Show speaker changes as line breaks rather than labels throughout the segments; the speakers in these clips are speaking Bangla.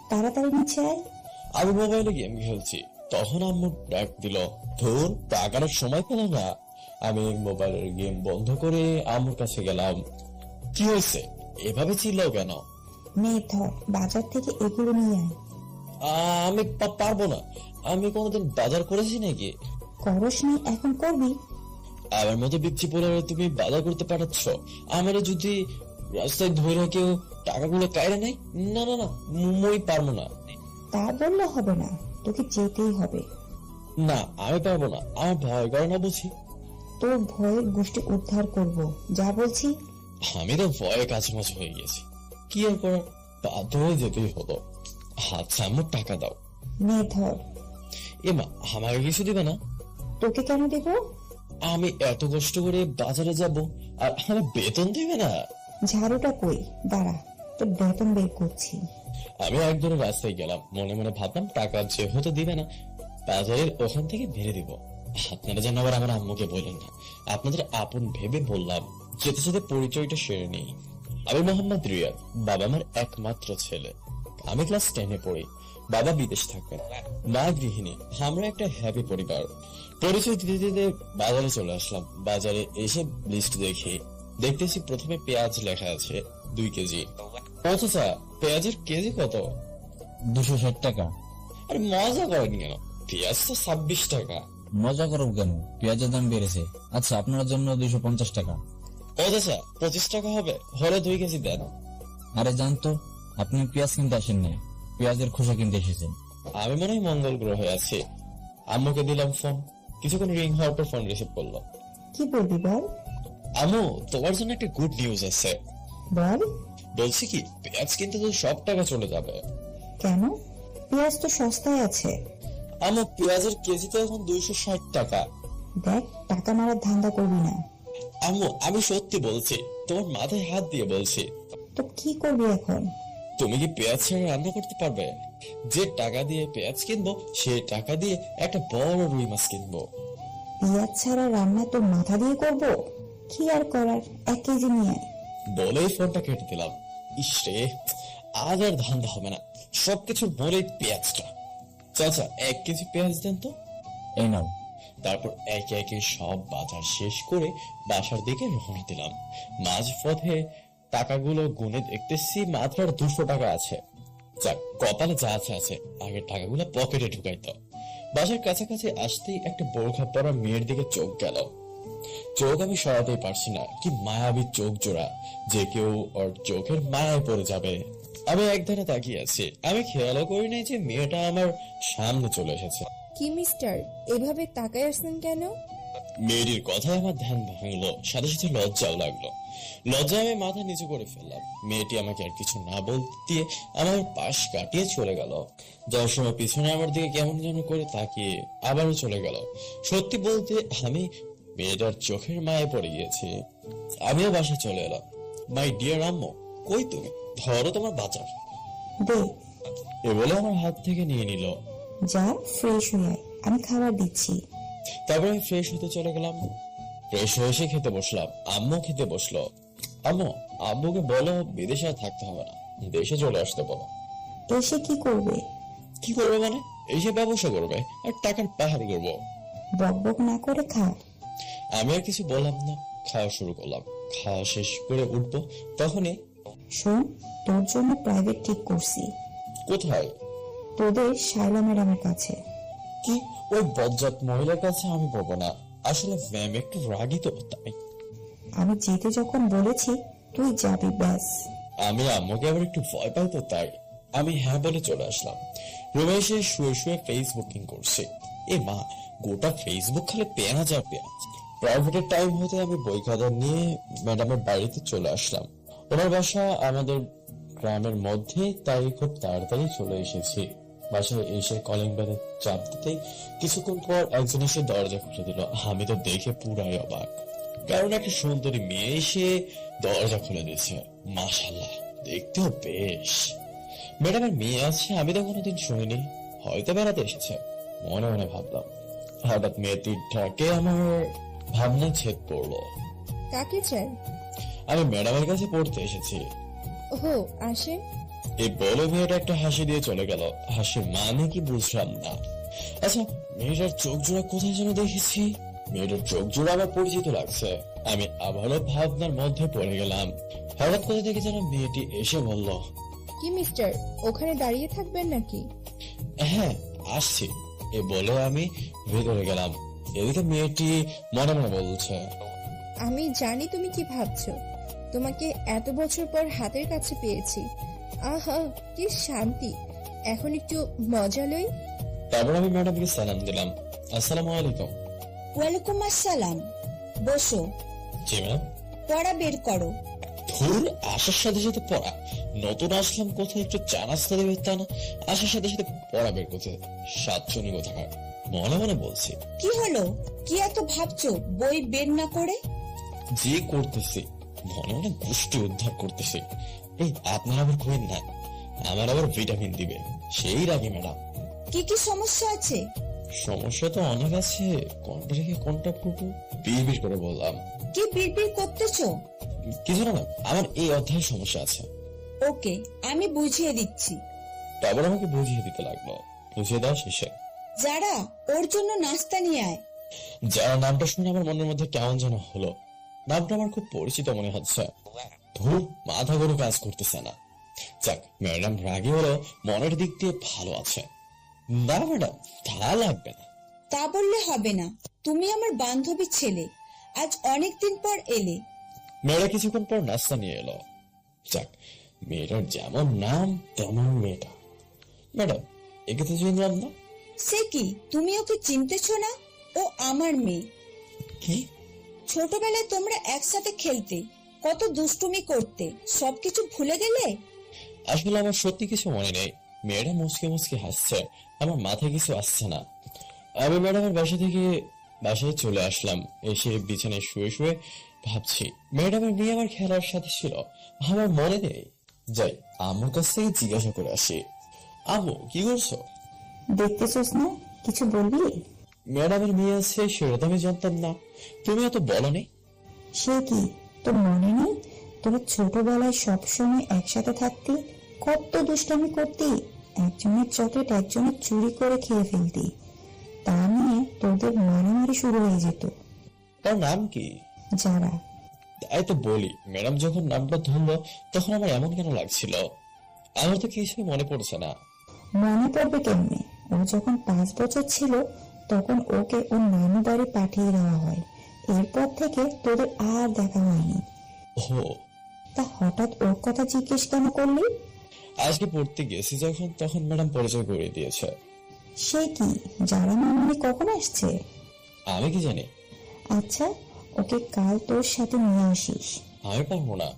তাড়াতাড়ি নিচে আয়।
আমি মোবাইলে গেম খেলছি, তখন আম্মু ডাক দিল। ধুর, তাকানোর সময় পেল না। আমি মোবাইলের গেম বন্ধ করে আম্মুর কাছে গেলাম। কি হয়েছে, এভাবে চিল্লাও কেন?
নে ধর, বাজার থেকে এগুলো নিয়ে আয়।
আমি পারবো না। আমি কোনোদিন বাজার করেছি নাকি?
করস নি, এখন করবি?
আমার মতো বিচ্ছি বলে তুমি বাজার করতে পাঠাচ্ছ? আমারও যদি রাস্তায় ধরে কেউ টাকাগুলো কায়রা নেই, না না না, মই পারবো না।
তা বললে হবে না, তোকে যেতেই হবে।
না, আমি পারবো না, আমার ভয় করে না বুঝি।
তোর ভয়ের গোষ্ঠী উদ্ধার করব, যা বলছি।
আমি তো ভয়ে কাছামাছি হয়ে গেছি, কি আর করার, বাধ্য হয়ে যেতেই হতো। আচ্ছা আম্মু, টাকা দাও।
নে ধর।
এমা, আমাকে কিছু দিবে না?
তোকে কেন দেব?
আমি এত কষ্ট করে বাজারে যাব, আর আমার বেতন দিবে না?
ঝাড়ুটা কই, দাঁড়া, তোর বেতন বের করছি।
আমি একদিন রাস্তায় গেলাম, মনে মনে ভাবলাম টাকা যেহেতু দিবে না, বাজারের ওখান থেকে বেড়ে দিব। আপনারা যেন আবার আমার আম্মুকে বলেন না, আপনাদের আপন ভেবে বললাম। যেতে যেতে পরিচয়টা সেরে নেই। আমি মোহাম্মদ রিয়াদ, বাবা আমার একমাত্র ছেলে। আমি ক্লাস 10-এ পড়ি। বাবা বিদেশ থাকেন, মা গৃহিণী। আমরা একটা হ্যাপি পরিবার। পরিচয় দিতে দিতে বাজারে চলে আসলাম। বাজারে এসে লিস্ট দেখি, দেখতেছি প্রথমে পেঁয়াজ লেখা আছে 2 কেজি। আচ্ছা, পেঁয়াজের কেজি কত?
260 টাকা।
আরে মজা করেন কেন, পেঁয়াজ তো 26 টাকা।
মজা করব কেন, পেঁয়াজের দাম বেড়েছে। আচ্ছা, আপনার জন্য 250 টাকা।
ও চাচা, 25 টাকা হবে, হলে 2 কেজি দেন।
আরে জানতো, আপনি পেঁয়াজ কিনতে আসেন নাই, পেঁয়াজের খোসা কিনতে এসেছেন।
আমি মনে হয় মঙ্গল গ্রহে আছি। আম্মুকে দিলাম ফোন, কিছুক্ষণ রিং হওয়ার পর ফোন রিসিভ করলো।
কি বলবি বল?
আম্মু, তোমার জন্য একটা গুড নিউজ আছে।
বল।
বলছি কি, পেঁয়াজ কিনতে তো সব টাকা চলে যাবে।
কেন? পেঁয়াজ তো সস্তায় আছে।
আম্মু, পেঁয়াজের কেজি তো এখন 260 টাকা।
দেখ, টাকা মারার ধান্দা করবি না।
আম্মু, আমি সত্যি বলছি, তোমার মাথায় হাত দিয়ে বলছি।
তো কি করবি এখন?
তুমি কি পেঁয়াজ ছাড়া রান্না করতে পারবে? যে টাকা দিয়ে পেঁয়াজ কিনবো, সে টাকা দিয়ে একটা বড় রুই মাছ কিনবো।
পেঁয়াজ ছাড়া রান্না তোর মাথা দিয়ে করব? কি আর করার, 1 কেজি নিয়ে আয়।
বলেই ফোনটা কেটে দিলাম। ইসরে, আজ আর ধান্দা হবে না, সবকিছুর বলেই পেঁয়াজটা। চাচা, 1 কেজি পেঁয়াজ দেন তো।
এই নাও।
তারপর একে একে সব বাজার শেষ করে বাসার দিকে রওনা দিলাম। মাঝ পথে টাকাগুলো গুনে দেখতেছি মাত্র 200 টাকা আছে। যাক, কপালে যা আছে আছে, আগের টাকাগুলো পকেটে ঢুকাইতো। বাসার কাছাকাছি আসতেই একটা বোরখা পরা মেয়ের দিকে চোখ গেল। চোখ আমি সরাতেই পারছি না, কি মায়াবী চোখ জোড়া, যে কেউ ওর চোখের মায়ায় পড়ে যাবে। আমি একধারে তাকিয়ে আছি, আমি খেয়ালও করি নাই যে মেয়েটা আমার সামনে চলে এসেছে।
কি মিস্টার, এভাবে তাকায় আসছেন কেন?
মেয়েটির কথায় আমার ধ্যান ভাঙলো, সাথে সাথে লজ্জাও লাগলো। লজ্জায় আমি মাথা নিচু করে ফেললাম। মেয়েটি আমাকে আর কিছু না বলতে দিয়ে আমার পাশ কাটিয়ে চলে গেল। যাওয়ার সময় পিছনে আমার দিকে কেমন যেন করে তাকিয়ে আবারও চলে গেল। সত্যি বলতে আমি মেয়েটার চোখের মায়ে পড়ে গিয়েছি। আমিও বাসায় চলে এলাম। মাই ডিয়ার আম্মু, কই তুমি? ধরো তোমার বাজার।
দে।
এ বলে আমার হাত থেকে নিয়ে নিল।
যা, ফ্রেশ হয়ে আয়, আমি খাবার দিচ্ছি।
তারপরে আমি ফ্রেশ হতে চলে গেলাম। ফ্রেশ হয়ে এসে খেতে বসলাম। আম্মু খেতে বসলো। আম্মু, আব্বুকে বলো বিদেশে আর থাকতে হবে না, দেশে চলে আসতে বলো।
এসে কি করবে?
কি করবে মানে? এসে ব্যবসা করবে আর টাকার পাহাড় করবো।
বকবক না করে খা।
আমি আর কিছু বললাম না, খাওয়া শুরু করলাম। খাওয়া শেষ করে উঠবো, তখনই
শোন, তোর জন্য প্রাইভেট ঠিক করছি।
কোথায়?
তোদের শায়লা ম্যাডামের কাছে।
কি, ওই বজ্জাত মহিলার কাছে আমি বলবো না। আসলে ম্যাম একটু রাগী তো, তাই।
আমি যেতে যখন বলেছি, তুই যাবি ব্যাস।
আমি আম্মুকে আবার একটু ভয় পাই তো, তাই আমি হ্যাঁ বলে চলে আসলাম। রুমে এসে শুয়ে শুয়ে ফেসবুকিং করছে। এ মা, গোটা ফেসবুক খালি পেঁয়াজ আর পেঁয়াজ। প্রাইভেটের টাইম হতে আমি বই খাতা নিয়ে ম্যাডামের বাড়িতে চলে আসলাম। ওনার বাসা আমাদের গ্রামের মধ্যে, তাই খুব তাড়াতাড়ি চলে এসেছি। বাসায় এসে কলিং বেলে চাপ দিতেই কিছুক্ষণ পর একজন এসে দরজা খুলে দিল। আমি তো দেখে পুরাই অবাক, কারণ একটা সুন্দরী মেয়ে এসে দরজা খুলে দিয়েছে। মাশাআল্লাহ, দেখতেও বেশ। ম্যাডামের মেয়ে আছে, আমি তো কোনোদিন শুনিনি, হয়তো বেড়াতে এসেছে মনে মনে ভাবলাম। হঠাৎ মেয়েটির ডাকে আমার ভাবনা ছেদ পড়লো।
কাকে চাই?
আমি ম্যাডামের কাছে পড়তে এসেছি।
ওহো, আসেন।
এই বলে মেয়েটা একটা হাসি দিয়ে চলে গেল। হাসির মানে কি বুঝলাম না। আচ্ছা, মেয়েটার চোখ জোড়া কোথায় যেন দেখেছি। মেয়েটার চোখ জোড়া আবার পরিচিত লাগছে। আমি আবারও ভাবনার মধ্যে পড়ে গেলাম। হঠাৎ কোথা থেকে যেন মেয়েটি এসে বলল,
কি মিস্টার, ওখানে দাঁড়িয়ে থাকবেন নাকি?
হ্যাঁ আসছি। এ বলে আমি ভেতরে গেলাম। এদিকে মেয়েটি মনে মনে বলছে,
আমি জানি তুমি কি ভাবছো। তোমাকে এত বছর পর হাতের কাছে পেয়েছি। আহা, কি শান্তি। এখন একটু মজা লই।
তারপর আমি ম্যাডামকে সালাম দিলাম। আসসালামু আলাইকুম।
ওয়ালাইকুম আসসালাম, বসো।
জি ম্যাডাম।
পড়া বের করো।
ধুর, আসার সাথে সাথে পড়া। নতুন আসলাম, কোথায় একটু চা নাস্তা দেবে তা না, আসার সাথে সাথে পড়া বের করতে। সাতজনই কোথাকার। মনে মনে বলছি,
কি হলো, কি এত ভাবছো বই বের না করে?
যে করতেছি মনে মনে গোষ্ঠী উদ্ধার করতেছি। এই আপনার আবার কইন না, আমার আবার ভিটামিন দিবে সেই রাগে ম্যাডাম।
কি কি সমস্যা আছে?
সমস্যা তো অনেক আছে, কোনটা রেখে কোনটা করবো বিড়বিড় করে বললাম।
কি বিড়বিড় করতেছো?
কিছু না ম্যাম, আমার এই অধ্যায়ে সমস্যা আছে।
ওকে, আমি বুঝিয়ে দিচ্ছি।
তারপর আমাকে বুঝিয়ে দিতে লাগলো। বুঝিয়ে দেওয়া শেষে,
যারা, ওর জন্য নাস্তা নিয়ে আয়।
যারা নামটা শুনে আমার মনের মধ্যে কেমন যেন হলো। নামটা আমার খুব পরিচিত মনে হচ্ছে। ধুর, মাথা গরু কাজ করতেছে না। যাক, ম্যাডাম রাগি হলো মনের দিক দিয়ে ভালো আছে। না ম্যাডাম, তা লাগবে না।
তা বললে হবে না, তুমি আমার বান্ধবীর ছেলে, আজ অনেকদিন পর এলে।
মেয়েরা কিছুক্ষণ পর নাস্তা নিয়ে এলো। যাক, মেয়েটার যেমন নাম তেমন মেয়েটা। ম্যাডাম, একে তো চিনলাম না।
সে কি, তুমি ওকে চিনতেছো না? ও আমার মেয়ে।
কি?
ছোটবেলায় তোমরা একসাথে খেলতে, কত দুষ্টুমি করতে, সবকিছু ভুলে গেলে?
আসলে আমার সত্যি কিছু মনে নেই। মেয়েটা মুচকে মুচকে হাসছে, আমার মাথায় কিছু আসছে না। আমি ম্যাডামের বাসায় চলে আসলাম। এসে বিছানায় শুয়ে শুয়ে ভাবছি, ম্যাডামের মেয়ে আমার খেলার সাথে ছিল, আমার মনে নেই। যাই, আম্মুর কাছ থেকে জিজ্ঞাসা করে আসি। আম্মু, কি করছো?
দেখতেছোস না, কিছু বলবি?
ম্যাডামের মেয়ে আছে সেটা তো আমি জানতাম না, তুমি তো বলনি।
সে কি, তোর মনে নেই? তোরা ছোটবেলায় সবসময় একসাথে থাকতি, কত দুষ্টামি করতি, একজনের চকলেট একজনের চুরি করে খেয়ে ফেলতি, তা নিয়ে তোদের মারামারি শুরু হয়ে যেত।
তার নাম কি?
যারা।
তাই তো বলি, ম্যাডাম যখন নামটা ধরলো তখন আমার এমন কেন লাগছিল। আমার তো কিছুই মনে পড়ছে না।
মনে পড়বে কেমনে? ও যখন 5 বছর ছিল তখন ওকে ওর নানু বাড়ি পাঠিয়ে দেওয়া হয়। এরপর থেকে তোদের আর দেখা হয়নি।
ও,
তা হঠাৎ ওর কথা জিজ্ঞেস কেন করলি?
আজকে পড়তে গেছি যখন, তখন ম্যাডাম পরিচয় করিয়ে দিয়েছে।
সে কি, যারা মামনি কখন আসছে?
আমি কি জানি।
আচ্ছা, ওকে কাল তোর সাথে নিয়ে আসিস।
আমি পারবো না।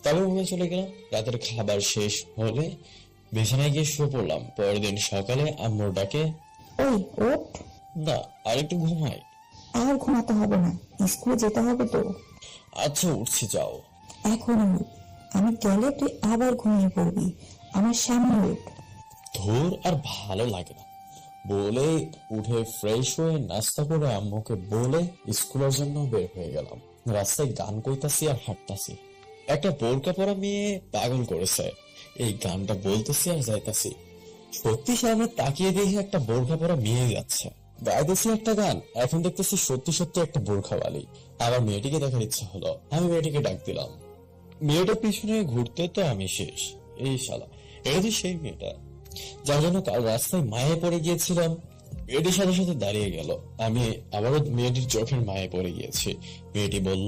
তবে রুমে চলে গেলাম। রাতের খাবার শেষ হলে বিছানায় গিয়ে শুয়ে পড়লাম। পরের দিন সকালে আম্মুর ডাকে,
ওই ওঠ।
না আর একটু ঘুমাই।
আর ঘুমাতে হবে না, স্কুলে যেতে হবে তো।
আচ্ছা উঠছি, যাও।
এখন উঠ, আমি গেলে তুই আবার ঘুমিয়ে পড়বি। আমার সামনে উঠ।
ধুর, আর ভালো লাগে না বলে উঠে ফ্রেশ হয়ে নাস্তা করে আম্মুকে বলে স্কুলের জন্য বের হয়ে গেলাম। রাস্তায় গান কইতাছি আর হাঁটতাছি। একটা বোরকা পরা মেয়ে পাগল করেছে। এই গানটা বলতেছি আর যাইতাছি। সত্যি সামনে তাকিয়ে দেখি একটা বোরকা পরা মেয়ে যাচ্ছে, গাইতেছি একটা গান। এখন দেখতেছি সত্যি সত্যি একটা বোরখাওয়ালি। আমার মেয়েটিকে দেখার ইচ্ছা হলো, আমি মেয়েটিকে ডাক দিলাম। মেয়েটার পিছনে ঘুরতে তো আমি শেষ। এই শালা, এটা তো সেই মেয়েটা যার জন্য কাল রাস্তায় মায়ে পড়ে গিয়েছিলাম। মেয়েটির সাথে সাথে দাঁড়িয়ে গেল। আমি আবারও মেয়েটির চোখের মায়ে পড়ে গিয়েছি। মেয়েটি বলল,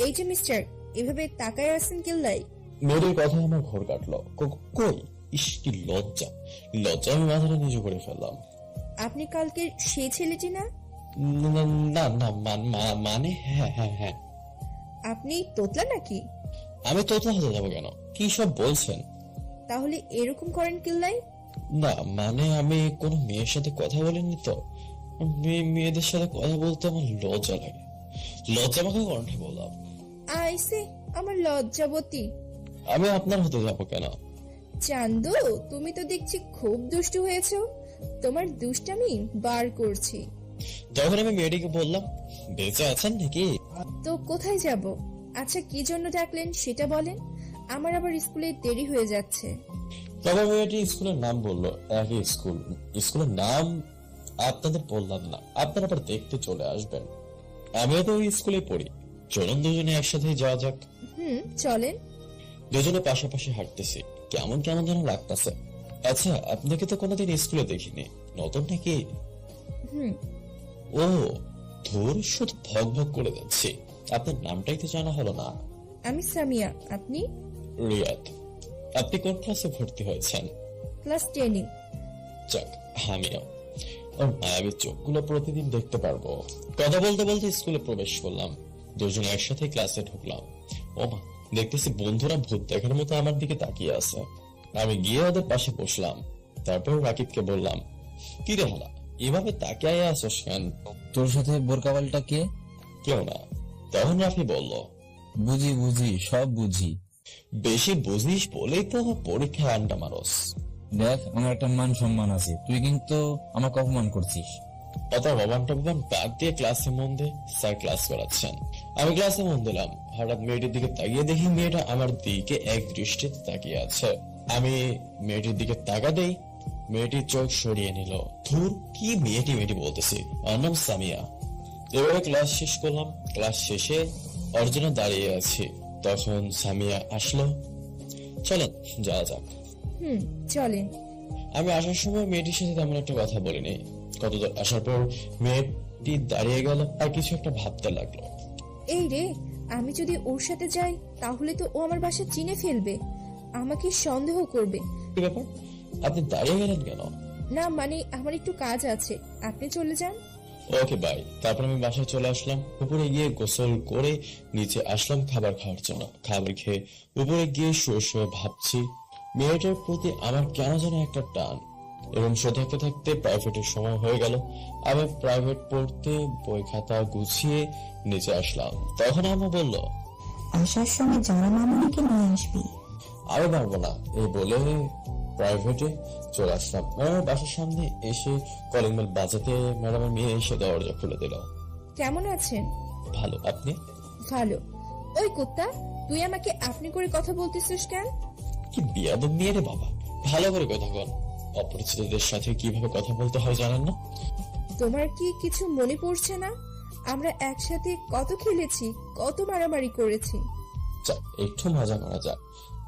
এই যে মিস্টার, এভাবে তাকায় আছেন কিল্লাই?
মেয়েটির কথায় আমার ঘোর কাটলো। কই, ইস কি লজ্জা। লজ্জা আমি মাথাটা নিচু করে ফেললাম।
আপনি কালকের সেই ছেলেটি না?
না না না, মানে হ্যাঁ হ্যাঁ হ্যাঁ।
আপনি তোতলা নাকি?
আমি তোতলা হতে যাবো কেন? কি সব বলছেন?
তাহলে এরকম করেন কিল্লাই?
না মানে আমি কোনো মেয়ের সাথে কথা বলিনি তো। মেয়েদের সাথে কথা বলতে আমার লজ্জা লাগে। লজ্জা আমাকে কণ্ঠে বললাম।
আইসে আমার লজ্জাবতী।
আমি আপনার হতে যাবো কেন?
চান্দু, তুমি তো দেখছি খুব দুষ্টু হয়েছো। তোমার দুষ্টামি বার করছি।
তখন আমি মেয়েটিকে বললাম, বেঁচে আছেন নাকি?
তো কোথায় যাব? আচ্ছা, কি জন্য ডাকলেন সেটা বলেন। আমার আবার স্কুলে দেরি হয়ে যাচ্ছে।
তবে মেয়েটি স্কুলের নাম বললো, একই স্কুল। স্কুলের নাম আপনাদের বললাম না, আপনারা আবার দেখতে চলে আসবেন। আমিও তো ওই স্কুলে পড়ি, চলুন দুজনে একসাথে যাওয়া যাক।
চলেন।
দুজনে পাশাপাশি হাঁটতেছি, কেমন কেমন যেন লাগতেছে। আচ্ছা, আপনাকে তো কোনোদিন স্কুলে দেখিনি, নতুন নাকি? ও ধুর, শুধু ভগ ভগ করে যাচ্ছি। আপনার নামটাই তো জানা হলো না।
আমি সামিয়া, আপনি?
রিয়াদ। আপনি কোন ক্লাসে ভর্তি হয়েছেন?
ক্লাস 10-এ।
যাক, আমিও। ওর মায়াবী চোখগুলো প্রতিদিন দেখতে পারবো। কথা বলতে বলতে স্কুলে প্রবেশ করলাম, দুজনে একসাথে ক্লাসে ঢুকলাম। ও মা, দেখতেছি বন্ধুরা ভূত দেখার মতো আমার দিকে তাকিয়ে আছে। আমি গিয়ে ওদের পাশে বসলাম। তারপর রাকিবকে বললাম, কি রে হালা, এভাবে তাকিয়ে আসোস কেন?
তোর সাথে বোরকাওয়ালটা কে?
কেউ না। তখন রাফি বলল,
বুঝি সব বুঝি।
বেশি বুঝিস বলেই তো পরীক্ষায় আন্ডা মারস।
দেখ, আমার একটা মান সম্মান আছে, তুই কিন্তু আমাকে অপমান করছিস।
অত ভবান টবান বাদ দিয়ে ক্লাসে মন দে, স্যার ক্লাস করাচ্ছেন। আমি ক্লাসে মন দিলাম, হঠাৎ মেয়েটির দিকে তাকিয়ে দেখি মেয়েটা আমার দিকে এক দৃষ্টিতে তাকিয়ে আছে। আমি মেয়েটির দিকে তাকা দেই, মেয়েটির চোখ সরিয়ে নিল। ধুর, কি মেয়েটি বলতেছি, আমার নাম সামিয়া। এবারে ক্লাস শেষ করলাম। ক্লাস শেষে ওর জন্য দাঁড়িয়ে আছি, তখন সামিয়া আসলো। চলেন যাওয়া যাক।
চলেন।
আমি আসার সময় মেয়েটির সাথে তেমন একটা কথা বলিনি। কতদূর আসার পর মেয়েটি দাঁড়িয়ে গেল আর কিছু একটা ভাবতে লাগলো।
এই রে, আমি যদি ওর সাথে যাই তাহলে তো ও আমার বাসা চিনে ফেলবে, আমাকে সন্দেহ করবে।
কি ব্যাপার, আপনি দাঁড়িয়ে গেলেন কেন?
না মানে আমার একটু কাজ আছে, আপনি চলে যান।
Okay bye. তারপর আমি বাসায় চলে আসলাম। উপরে গিয়ে গোসল করে নিচে আসলাম খাবার খাওয়ার জন্য। খাবার খেয়ে উপরে গিয়ে শুয়ে শুয়ে ভাবছি মেয়েটার প্রতি আমার কেন যেন একটা টান। এবং শুয়ে থাকতে থাকতে প্রাইভেটের সময় হয়ে গেল। আমি প্রাইভেট পড়তে বই খাতা গুছিয়ে নিচে আসলাম। তখন আম্মু বলল,
আসার সময় যারা মামুনিকে নিয়ে আসবি।
আমি পারবো না, এই বলে প্রাইভেটে চলে আসলাম। ম্যাডামের বাসার সামনে এসে কলিং বেল বাজাতে ম্যাডামের মেয়ে এসে দরজা খুলে দিল।
কেমন আছেন?
ভালো, আপনি?
ভালো। ওই কুত্তা, তুই আমাকে আপনি করে কথা বলতেছিস কেন?
কি বিয়াদব মেয়ে রে বাবা, ভালো করে কথা বল। অপরিচিতদের সাথে কিভাবে কথা বলতে হয় জানেন না?
তোমার কি কিছু মনে পড়ছে না? আমরা একসাথে কত খেলেছি, কত মারামারি করেছি।
একটু মজা করা যাক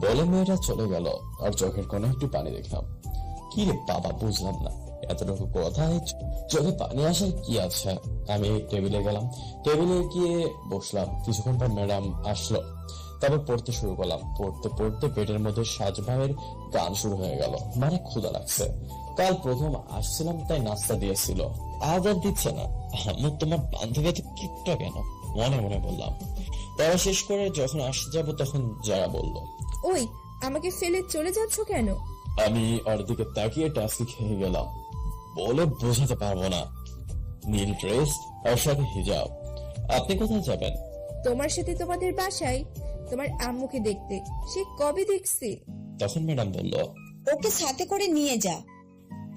বলে মেয়েটা চলে গেল। আর চোখের কোণে একটু পানি দেখলাম। কি রে বাবা, বুঝলাম না, এতটুকু কথায় চোখে পানি আসার কি আছে? আমি টেবিলে গেলাম, টেবিলে গিয়ে বসলাম। কিছুক্ষণ পর ম্যাডাম আসলো। তারপর পড়তে শুরু করলাম। পড়তে পড়তে পেটের মধ্যে সাজ ভাইয়ের গান শুরু হয়ে গেল। মানে ক্ষুধা লাগছে। কাল প্রথম আসছিলাম তাই নাস্তা দিয়েছিল, আজ আর দিচ্ছে না। আম্মু, তোমার বান্ধবী এত কিপটা কেন? মনে মনে বললাম। পড়া শেষ করে যখন আসতে যাব তখন যারা বলল,
ওই, আমাকে ফেলে চলে যাচ্ছ কেন?
আমি ওর দিকে তাকিয়ে টাস্কি খেয়ে গেলাম। বলে বোঝাতে পারবো না। নীল ড্রেস আর সাথে হিজাব। আপনি কোথায় যাবেন?
তোমার সাথে তোমাদের বাসায়, তোমার আম্মুকে দেখতে। সে কবে দেখছি।
তখন ম্যাডাম বলল,
ওকে সাথে করে নিয়ে যা।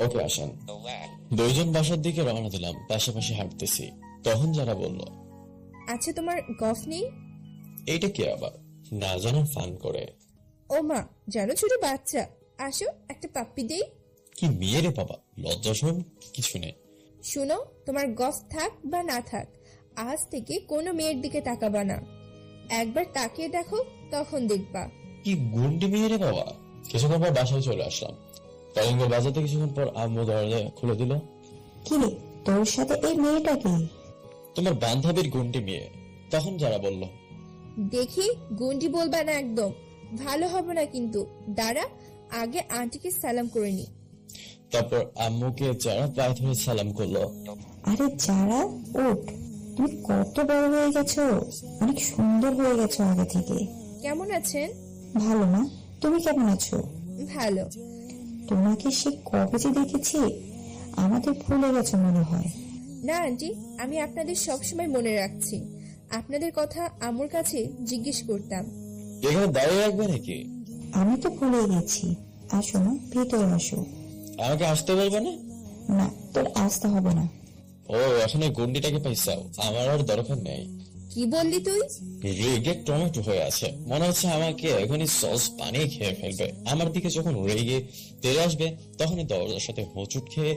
ওকে আসেন। দুইজন বাসার দিকে রওনা দিলাম, পাশাপাশি হাঁটতেছি। তখন যারা বলল,
আচ্ছা, তোমার গফ নেই?
এইটা কি আবার? না জানার ফান করে।
ও মা, জানো ছোট বাচ্চা, আসো একটা পাপ্পি দেই।
কি মেয়ে রে বাবা, লজ্জা শরম কিছু নেই।
শুনো, তোমার গফ থাক বা না থাক, আজ থেকে কোনো মেয়ের দিকে তাকাবা না। একবার তাকিয়ে দেখো, তখন দেখবা।
কি গুন্ডি মেয়ে রে বাবা। কিছুক্ষণ পর বাসায় চলে আসলাম। কলিং বেল বাজাতে কিছুক্ষণ পর আম্মু দরজা খুলে দিল।
কি রে, তোর সাথে এই মেয়েটা কি?
তোমার বান্ধবীর গুন্ডি মেয়ে। তখন যারা বলল,
দেখি গুন্ডি বলবা না একদম, ভালো হবে না কিন্তু। দাঁড়া, আগে আন্টিকে সালাম করে নি।
তারপর আম্মুকে যারা পায়ে ধরে সালাম করলো।
আরে যারা, ওঠ, তুমি কত বড় হয়ে গেছো, অনেক সুন্দর হয়ে গেছো আগে থেকে।
কেমন আছেন?
ভালো না, তুমি কেমন আছো?
ভালো।
তোমাকে সে কবে যে দেখেছি, আমাদের ভুলে গেছো মনে হয়।
না আন্টি, আমি আপনাদের সবসময় মনে রাখছি। আপনাদের কথা আম্মুর কাছে জিজ্ঞেস করতাম।
এখানে দাঁড়িয়ে রাখবে নাকি?
আমি তো ভুলে গেছি। আসো না, ভিতরে আসো।
আমাকে আসতে বলবে না?
না, তোর আসতে হবে না।
ও, এখন এই গুন্ডিটাকে পাইছাও, আমার আর দরকার নেই।
কি বললি তুই?
রেগে টমেটো হয়ে আছে, মনে হচ্ছে আমাকে এখনই সস পানিয়ে খেয়ে ফেলবে। আমার দিকে যখন রেগে তেরে আসবে তখনই দরজার সাথে হোঁচট খেয়ে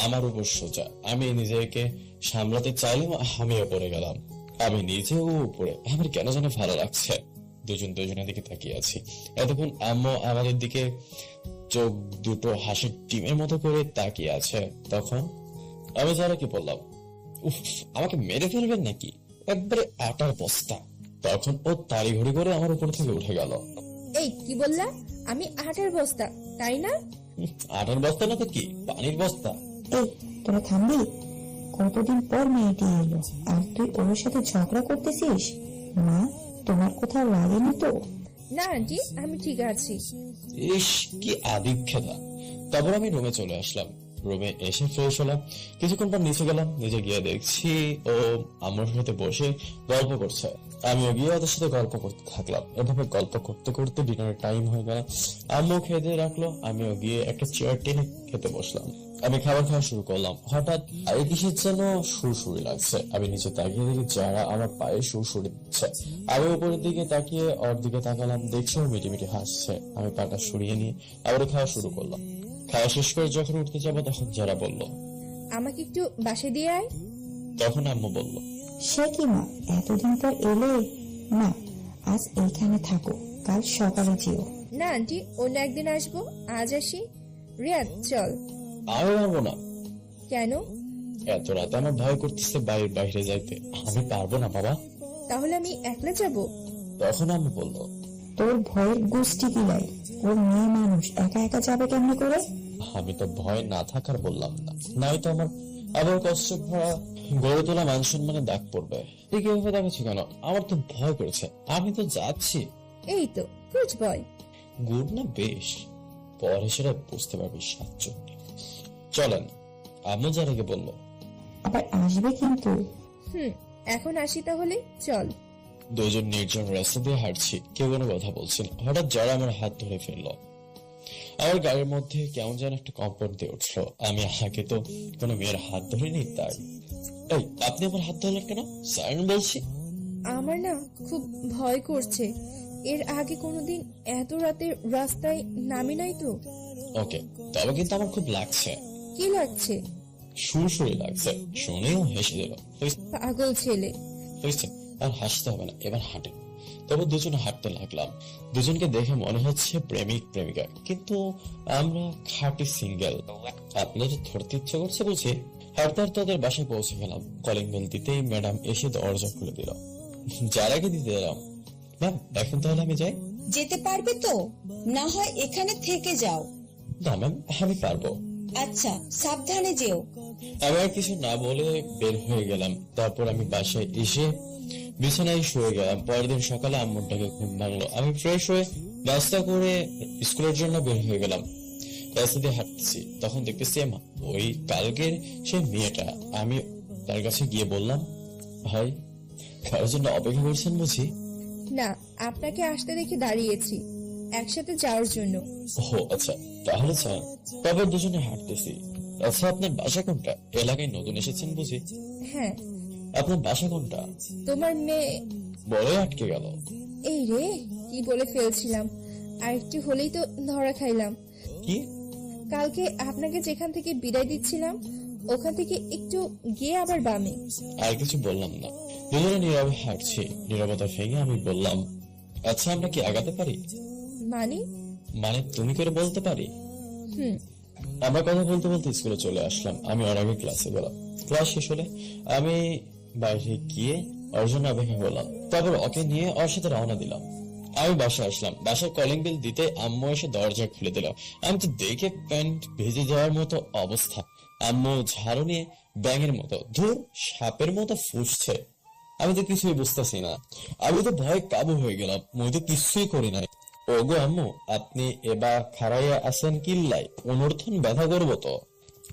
আমার উপর সোজা। আমি নিজেকে সামলাতে চাইলাম, আমিও পড়ে গেলাম। আমি নিজেও উপরে, আমার কেন যেন ভালো লাগছে। দুজন দুজনের দিকে তাকিয়ে আছি। এতক্ষণ আম্মু আমাদের দিকে চোখ দুটো হাসির ডিমের মতো করে তাকিয়ে আছে। তখন আমি যারা কি বললাম, উফ, আমাকে মেরে ফেলবেন নাকি, একবারে আটার বস্তা। তখন ও তাড়িঘড়ি করে আমার উপর থেকে উঠে গেল।
এই কি বললা? আমি আটার বস্তা, তাই না?
আটার বস্তা না তো কি, পানির বস্তা।
এই তোরা থামবি? কতদিন পর মেয়েটি এলো আর তুই ওর সাথে ঝগড়া করতেছিস? মা, তোমার কোথাও লাগেনি তো?
না আন্টি, আমি ঠিক আছি।
ইস, কি আদিক্ষেতা। তারপর আমি রুমে চলে আসলাম। রুমে এসে ফ্রেশ হলাম। কিছুক্ষণ পর নিচে গেলাম। নিচে গিয়ে দেখছি ও আমার সাথে বসে গল্প করছে। আমিও গিয়ে ওদের সাথে গল্প করতে থাকলাম। এভাবে গল্প করতে করতে ডিনারের টাইম হয়ে গেল। আম্মু খেয়ে দিয়ে রাখলো, আমিও গিয়ে একটা চেয়ার টেনে খেতে বসলাম। আমি খাবার খাওয়া শুরু করলাম। হঠাৎ পায়ে কিসের যেন সুরসুরি লাগছে। আমি নিচে তাকিয়ে দেখি যারা আমার পায়ে সুরসুরি দিচ্ছে। আমি উপরের দিকে তাকিয়ে ওর দিকে তাকালাম, দেখছি ও মিটিমিটি হাসছে। আমি পাটা সরিয়ে নিয়ে আবার খাওয়া শুরু করলাম। খাওয়া শেষ করে যখন উঠতে যাবো তখন যারা বলল,
আমাকে একটু বাসায় দিয়ে আয়।
তখন আম্মু বলল,
সে কি মা, এতদিন পর এলে? না, আজ এইখানে থাকো, কাল সকালে যেও।
না আন্টি, অন্য একদিন আসবো, আজ আসি। রিয়াদ চল।
আমি পারবো না।
কেন?
এত রাতে আমার ভয় করতেছে বাইরে যাইতে। আমি পারবো না বাবা।
তাহলে আমি একলা যাব?
তখন আম্মু বলল,
তোর ভয়ের গোষ্ঠী কিলাই, ওর মেয়ে মানুষ একা একা যাবে কেমনি করে?
আমি তো ভয় না থাকার বললাম না, নাই তো আমার আবার কষ্ট ভরা গড়ে তোলা মান সম্মানে দাগ পড়বে। ঠিক এভাবে দেখাচ্ছি কেন? আমার তো ভয় করেছে। আমি তো যাচ্ছি।
এই তো গুড বয়।
গুড না বেশ, পরে সেটা বুঝতে পারবি। সাতচন্নি চলেন, আম্মু যারাকে বলল।
আবার আসবে কিন্তু।
এখন আসি তাহলে, চল।
দুজন নির্জন রাস্তা দিয়ে হাঁটছি, কেউ কোনো কথা বলছে না। হঠাৎ যারা আমার হাত ধরে ফেললো। আমার গায়ের মধ্যে কেমন যেন একটা কম্পন দিয়ে উঠলো। আমি আগে তো কোনো মেয়ের হাত ধরিনি, তাই। এই, আপনি আমার হাত ধরলেন কেন? সাইরেন বলছি।
আমার না খুব ভয় করছে। এর আগে কোনোদিন এত রাতে রাস্তায় নামি নাই তো।
ওকে, তবে কিন্তু আমার খুব লাগছে।
কি লাগছে?
সুরসুরি লাগছে। শুনেও হেসে দিল।
পাগল ছেলে।
হয়েছে, আর হাসতে হবে না, এবার হাঁটে। তবে দুজনে হাঁটতে লাগলাম। দুজনকে দেখে মনে হচ্ছে প্রেমিক প্রেমিকা, কিন্তু আমরা খাঁটি সিঙ্গেল। আপনাদের ধরতে ইচ্ছে করছে বুঝি? হাঁটতে হাঁটতে ওদের বাসায় পৌঁছে গেলাম। কলিং বেল দিতেই ম্যাডাম এসে দরজা খুলে দিল। যারাকে দিতে দিলাম, ম্যাম এখন তাহলে আমি যাই।
যেতে পারবে তো? না হয় এখানে থেকে যাও।
না ম্যাম, আমি পারবো।
আচ্ছা, সাবধানে যেও।
আমি আর কিছু না বলে বের হয়ে গেলাম। তারপর আমি বাসায় এসে বিছানায় শুয়ে গেলাম। পরের দিন সকালে আম্মুর ডাকে ঘুম ভাঙলো। আমি ফ্রেশ হয়ে নাস্তা করে স্কুলের জন্য বের হয়ে গেলাম। রাস্তা দিয়ে হাঁটছি, তখন দেখতেছি ওই কালকের সেই মেয়েটা। আমি তার কাছে গিয়ে বললাম, ভাই কারোর জন্য অপেক্ষা করছেন বুঝি?
না, আপনাকে আসতে দেখে দাঁড়িয়েছি একসাথে যাওয়ার জন্য।
ও আচ্ছা, তাহলে চান। তারপর দুজনে হাঁটতেছি। আচ্ছা, আপনার বাসা কোনটা? এলাকায় নতুন এসেছেন বুঝি?
হ্যাঁ।
আপনার বাসা কোনটা?
তোমার মেয়ে।
বলে আটকে গেল।
এই রে, কি বলে ফেলছিলাম। আর একটু হলেই তো ধরা খাইলাম।
কি?
কালকে আপনাকে যেখান থেকে বিদায় দিচ্ছিলাম ওখান থেকে একটু গিয়ে আবার বামে।
আর কিছু বললাম না। দুজনে নীরবে হাঁটছি। নীরবতা ভেঙে আমি বললাম, আচ্ছা আমরা কি আগাতে পারি?
মানে?
মানে তুমি করে বলতে পারি। আমরা কথা বলতে বলতে স্কুলে চলে আসলাম। আমি ওর আগে ক্লাসে গেলাম। ক্লাস শেষ হলে আমি বাইরে গিয়ে ওর জন্য অপেক্ষা করলাম। তারপর ওকে নিয়ে ওর সাথে রওনা দিলাম। আমি বাসায় আসলাম। বাসার কলিং বেল দিতে আম্মু এসে দরজা খুলে দিল। আমি তো দেখে প্যান্ট ভেজে যাওয়ার মতো অবস্থা। আম্মু ঝাড়ু নিয়ে ব্যাঙের মতো, ধুর সাপের মতো ফুসছে। আমি তো কিছুই বুঝতেছি না। আমি তো ভয়ে কাবু হয়ে গেলাম। মই তো কিছুই করি নাই। ওগো আম্মু, আপনি এবার খাড়াইয়া আছেন কিল্লাই, অনুর্থন ব্যথা করবো তো।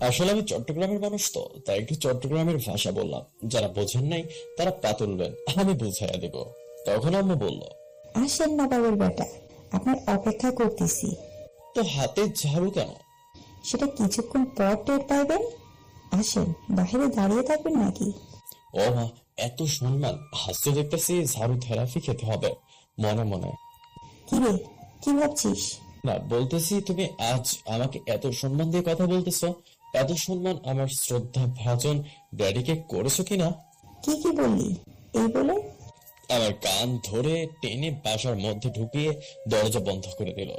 আসলে আমি চট্টগ্রামের মানুষ তো, তাই একটু চট্টগ্রামের ভাষা বললাম। যারা বোঝেন নাই তারা পা তুলবেন, আমি বুঝাইয়া দেব। তখন আম্মু বলল,
আসেন না বাবুর বেটা, আপনার অপেক্ষা করতেছি।
তো হাতে ঝাড়ু কেন?
সেটা কিছুক্ষণ পর টের পাইবেন। আসেন, বাহিরে দাঁড়িয়ে থাকবেন নাকি?
ও মা, এত সম্মান, হাসতে দেখতেছি ঝাড়ু থেরাপি খেতে হবে মনে মনে।
কি রে, কি ভাবছিস?
না, বলতেছি তুমি আজ আমাকে এত সম্মান দিয়ে কথা বলতেছো, এত সম্মান আমার শ্রদ্ধা ভাজন ড্যাডিকে করেছো কিনা?
কি কি বললি এই বলে?
আমার কান ধরে টেনে বাসার মধ্যে ঢুকিয়ে দরজা বন্ধ করে দিল।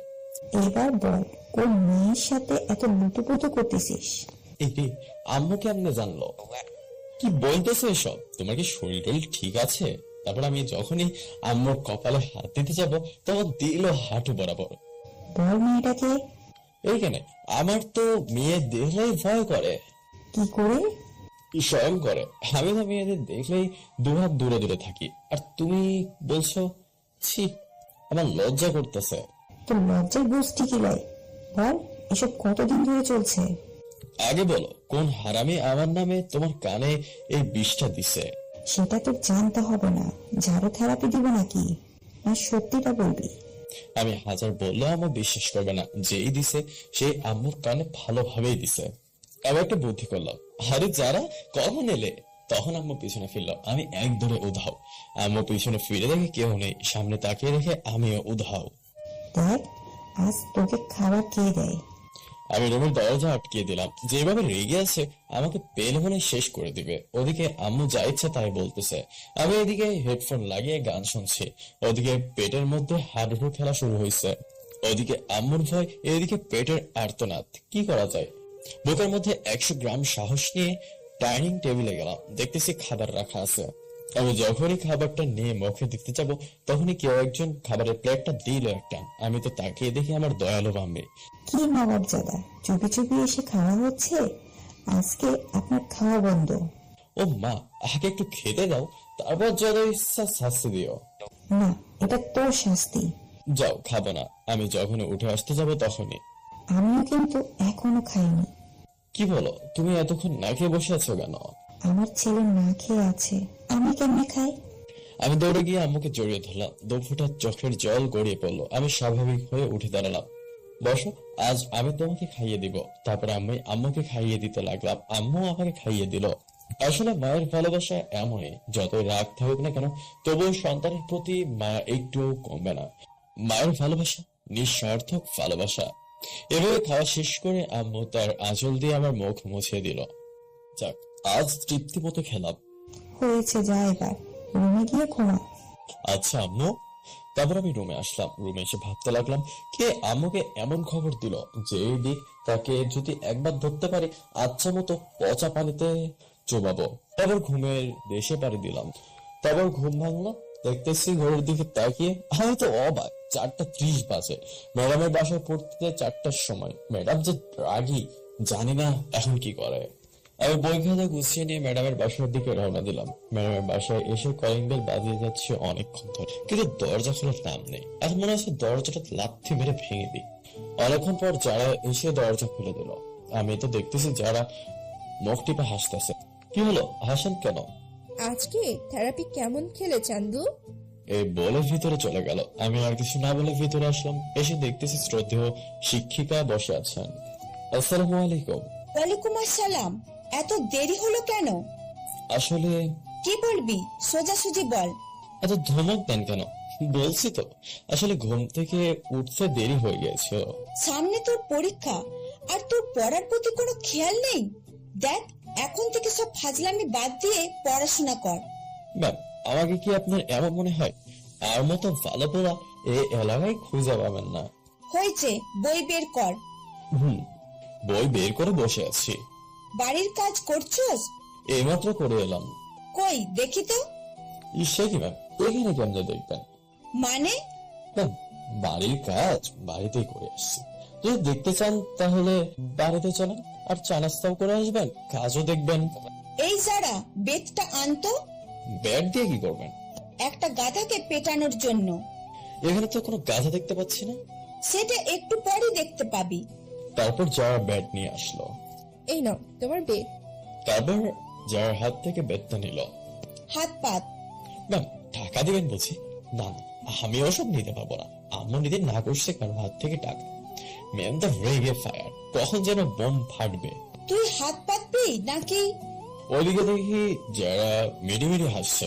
এবার বল, কোন মেয়ের সাথে এত লুটোপুটো করতেছিস?
এই রে, আম্মু কেমনে জানলো? কি বলতেছো এসব? তোমার কি শরীর টরীর ঠিক আছে? তারপর আমি যখনই আম্মুর কপালে হাত দিতে যাব তখন দিল হাঁটু বরাবর।
বল মেয়েটাকে।
এইখানে আমার তো মেয়ে দেখলেই ভয় করে।
কি করে?
স্বয়ং করে। আমি তো মেয়েদের দেখলেই দুহাত দূরে দূরে থাকি, আর তুমি বলছো ছি, আমার লজ্জা করতেছে।
তোর লজ্জার গোষ্ঠী কি লয়? বল, এসব কতদিন ধরে চলছে?
আগে বলো, কোন হারামি আমার নামে তোমার কানে এই বিষটা দিছে?
সেটা তোর জানতে হবে না। ঝাড়ু থেরাপি দিব নাকি, না সত্যিটা বলবি?
আমি হাজার বললেও আমার বিশ্বাস করবে না। যেই দিছে সেই আম্মুর কানে ভালোভাবেই দিছে। আবার একটা বুদ্ধি করলাম, আরে যারা কখন এলে? তখন আম্মু পিছনে ফিরলাম, আমি এক দৌড়ে উধাও। আম্মু পিছনে ফিরে দেখে কেউ নেই, সামনে তাকিয়ে দেখে আমিও উধাও।
দেখ, আজ তোকে খাবার কে দেয়?
আমি রুমের দরজা আটকিয়ে দিলাম। যেভাবে রেগে আছে আমাকে পেলে মনে হয় শেষ করে দিবে। ওদিকে আম্মু যা ইচ্ছা তাই বলতেছে, আমি এদিকে হেডফোন লাগিয়ে গান শুনছি। ওদিকে পেটের মধ্যে হাডুডু খেলা শুরু হয়েছে। ওদিকে আম্মুর ভয়, এদিকে পেটের আর্তনাদ। কি করা যায়? বুকের মধ্যে 100 গ্রাম সাহস নিয়ে ডাইনিং টেবিলে গেলাম। দেখতেছি খাবার রাখা আছে। আমি যখনই খাবারটা নিয়ে মুখে দিতে যাব তখনই কেউ একজন খাবারের প্লেটটা দিল একটা। আমি তো তাকিয়ে দেখি আমার দয়ালু মাম্মি।
কি নবাবজাদা, চুপি চুপি এসে খাওয়া হচ্ছে? আজকে আপনার খাওয়া বন্ধ।
ও মা, আগে একটু খেতে দাও, তারপর যত ইচ্ছা শাস্তি দিও।
না, এটা তোর শাস্তি।
যাও, খাবো না। আমি যখন উঠে আসতে যাব তখনই।
আমিও কিন্তু এখনো খাইনি।
কি বলো, তুমি এতক্ষণ না খেয়ে বসে আছো কেন?
আমার ছেলে না খেয়ে আছে, আমি কেমনে খাই?
আমি দৌড়ে গিয়ে আম্মুকে জড়িয়ে ধরলাম। 2 ফোঁটা চোখের জল গড়িয়ে পড়লো। আমি স্বাভাবিক হয়ে উঠে দাঁড়ালাম। বসো, আজ আমি তোমাকে খাইয়ে দিব। তারপর আমি আম্মুকে খাইয়ে দিতে লাগলাম। আম্মু আমাকে খাইয়ে দিল। আসলে মায়ের ভালোবাসা এমনই, যতই রাগ থাকুক না কেন তবুও সন্তানের প্রতি মায়া একটুও কমবে না। মায়ের ভালোবাসা নিঃস্বার্থক ভালোবাসা। এভাবে খাওয়া শেষ করে আম্মু তার আঁচল দিয়ে আমার মুখ মুছে দিল। যাক, আজ তৃপ্তি মতো খেলাম।
হয়েছে, যা এবার রুমে গিয়ে ঘুমা।
আচ্ছা আম্মু। তারপর আমি রুমে আসলাম। রুমে এসে ভাবতে লাগলাম, কে আম্মুকে এমন খবর দিল যে এই দিক তাকে যদি একবার ধরতে পারি আচ্ছা মতো পচা পানিতে চোবাবো। তারপর ঘুমের দেশে পাড়ি দিলাম। তারপর ঘুম ভাঙলো। দেখতেছি ঘরের দিকে তাকিয়ে আমি তো অবাক, 4:30 বাজে। ম্যাডামের বাসায় পড়তে 4টার সময়। ম্যাডাম যে রাগী, জানি না এখন কি করে। আমি বই খাতা গুছিয়ে নিয়ে ম্যাডামের বাসার দিকে রওনা দিলাম। ম্যাডামের বাসায় এসে কলিং বেল বাজিয়ে যাচ্ছে অনেকক্ষণ ধরে, কিন্তু দরজা খোলার নাম নেই। এখন মনে হচ্ছে দরজাটা লাথি মেরে ভেঙে দিই। অনেকক্ষণ পর যারা এসে দরজা খুলে দিল। আমি তো দেখতেছি যারা মুখ টিপে হাসতেছে। কি হলো, হাসেন কেন?
আজকে থেরাপি কেমন খেলে চান্দু?
এই বলে ভিতরে চলে গেল। আমি আর কিছু না বলে ভিতরে আসলাম। এসে দেখতেছি শ্রদ্ধেয় শিক্ষিকা বসে আছেন। আসসালামু আলাইকুম।
ওয়ালাইকুম আসসালাম। এত দেরি হলো কেন?
আসলে
কি বলবি, সোজাসুজি বল।
এত ধমক দেন কেন? বলছি তো, আসলে ঘুম থেকে উঠতে দেরি হয়ে গেছে।
সামনে তোর পরীক্ষা, আর তোর পড়ার প্রতি কোনো খেয়াল নেই। দেখ, এখন থেকে সব ফাজলামি বাদ দিয়ে পড়াশোনা কর।
ম্যাম, আমাকে কি আপনার এমন মনে হয়? আর মতো ভালো পড়া এই এলাকায় খুঁজে পাবেন না।
হয়েছে, বই বের কর।
বই বের করে বসে আছি।
বাড়ির কাজ করছস?
এইমাত্র করে এলাম।
কই দেখি তো।
সে কি ম্যাম, এখানে কেমনে দেখবেন?
মানে?
ম্যাম, বাড়ির কাজ বাড়িতেই করে আসছি। যদি দেখতে চান তাহলে বাড়িতে চলেন, আর চা নাস্তাও করে আসবেন, কাজও দেখবেন।
এই যারা বেতটা আনতো।
ব্যাট দিয়ে কি করবেন?
একটা গাধাকে পেটানোর জন্য।
এখানে তো কোনো গাধা দেখতে পাচ্ছি না।
সেটা একটু পরে দেখতে পাবি।
তারপর যারা ব্যাট নিয়ে আসলো।
এই নাও তোমার বেড।
তারপর যার হাত থেকে ব্যাটটা নিল।
হাত পাত।
ম্যাম, টাকা দিবেন বলছি। না না, আমি ওসব নিতে পারবো না। আম্মু নিতে না করছে কারো হাত থেকে টাকা। ম্যাম তো রেগে ফায়ার, কখন যেন বোম ফাটবে।
তুই হাত পাতবি নাকি?
ওইদিকে দেখি যারা মিডিমিডি হাসছে।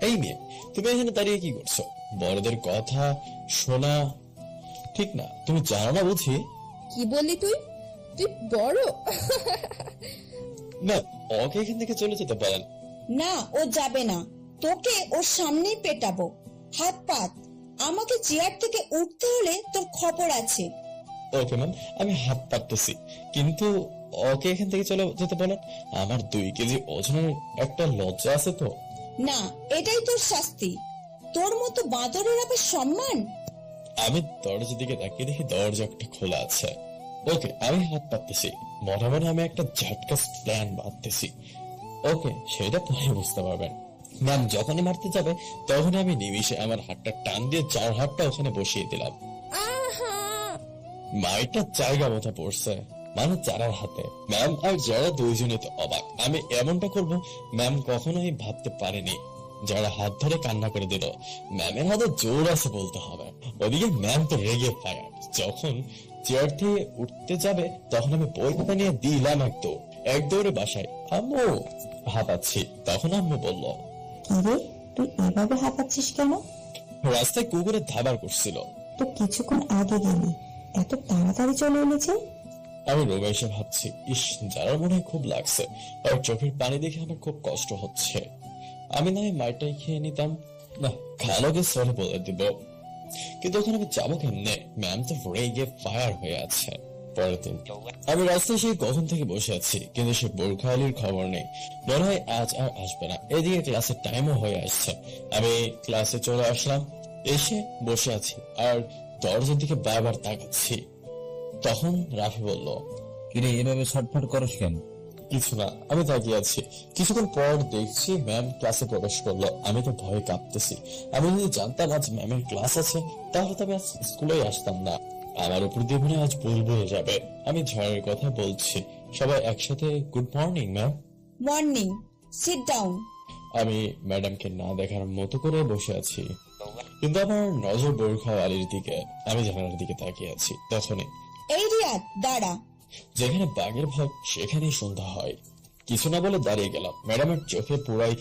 এই মেয়ে, তুমি এখানে দাঁড়িয়ে কি করছো? বড়দের কথা শোনা ঠিক না, তুমি জানো না বুঝি?
কি বললি তুই? তুই বড়?
না, ওকে এখান থেকে চলে যেতে পারেন।
না, ও যাবে না, তোকে ওর সামনেই পেটাবো। হাত পাত, আমাকে চেয়ার থেকে উঠতে হলে তোর খবর আছে।
ওকে ম্যাম, আমি হাত পাততেছি, কিন্তু ওকে এখান থেকে চলে যেতে বলেন। আমার 2 কেজি ওজনের একটা লজ্জা আছে তো।
না, এটাই তোর শাস্তি। তোর মতো বাঁদরের আবার সম্মান?
আমি দরজার দিকে তাকিয়ে দেখি দরজাটা খোলা আছে। ওকে, আমি হাত পাততেছি, মনে মনে আমি একটা ঝটকাস প্ল্যান বাঁধতেছি। ওকে, সেটা পরে বুঝতে পারবেন। ম্যাম যখনই মারতে যাবে তখনই আমি নিমিষে আমার হাতটা টান দিয়ে 4 হাতটা ওখানে বসিয়ে দিলাম।
আহা!
মাইটা জায়গা মতো পড়ছে, মানে চারার হাতে। ম্যাম আর যারা দুইজনে তো অবাক আমি এমনটা করব ম্যাম কখনোই ভাবতে পারেনি। যারা হাত ধরে কান্না করে দিল। ম্যামের হাতে জোর আছে বলতে হবে। ওদিকে ম্যাম তো রেগে ফায়ার। যখন চেয়ার থেকে উঠতে যাবে তখন আমি বই খাতা নিয়ে দিলাম এক দৌড়ে বাসায়। আম্মু হাঁপাচ্ছি। তখন আম্মু বলল,
কিরে, তুই এভাবে হাঁপাচ্ছিস কেন?
রাস্তায় কুকুরের ধাবার করছিল।
তো কিছুক্ষণ আগে গেলি, এত তাড়াতাড়ি চলে এলি যে?
আমি রুমে এসে ভাবছি, ইস, যারা মনে হয় খুব লাগছে, আর চোখের পানি দেখে আমার খুব কষ্ট হচ্ছে। আমি না হয় মাইটাই খেয়ে নিতাম, না খালোকে সরি বলে দিব, কিন্তু ওখানে আমি যাবো কেমনে? ম্যাম তো রেগে ফায়ার হয়ে আছে। পরের দিন আমি রাস্তায় সেই কখন থেকে বসে আছি, কিন্তু সে বোরখা আলীর খবর নেই। মনে হয় আজ আর আসবে না। এদিকে ক্লাসের টাইমও হয়ে আসছে। আমি ক্লাসে চলে আসলাম, এসে বসে আছি আর দরজার দিকে বারবার তাকাচ্ছি। তখন রাফি বলল,
কিরে এভাবে ছটফট করস কেন?
কিছু না, আমি তাকিয়ে আছি। কিছুক্ষণ পর দেখছি ম্যাম ক্লাসে প্রবেশ করলো। আমি তো ভয়ে কাঁপতেছি। আমি যদি জানতাম আজ ম্যামের ক্লাস আছে তাহলে তো আমি আজ স্কুলেই আসতাম না। আমার উপর দিয়ে মনে হয় আজ বুলবুল যাবে। আমি ঝড়ের কথা বলছি। সবাই একসাথে good morning ma'am.
Morning, sit down.
আমি ম্যাডামকে না দেখার মতো করে বসে আছি, কিন্তু আমার নজর বোরখা আলীর দিকে। আমি জানালার দিকে তাকিয়ে আছি। তখনই
এই রিয়াদ, দাঁড়া।
যেখানে বাঘের ভয় সেখানেই সন্ধ্যা হয়। কিছু না বলে দাঁড়িয়ে গেলাম। ম্যাডামের চোখে পুরাই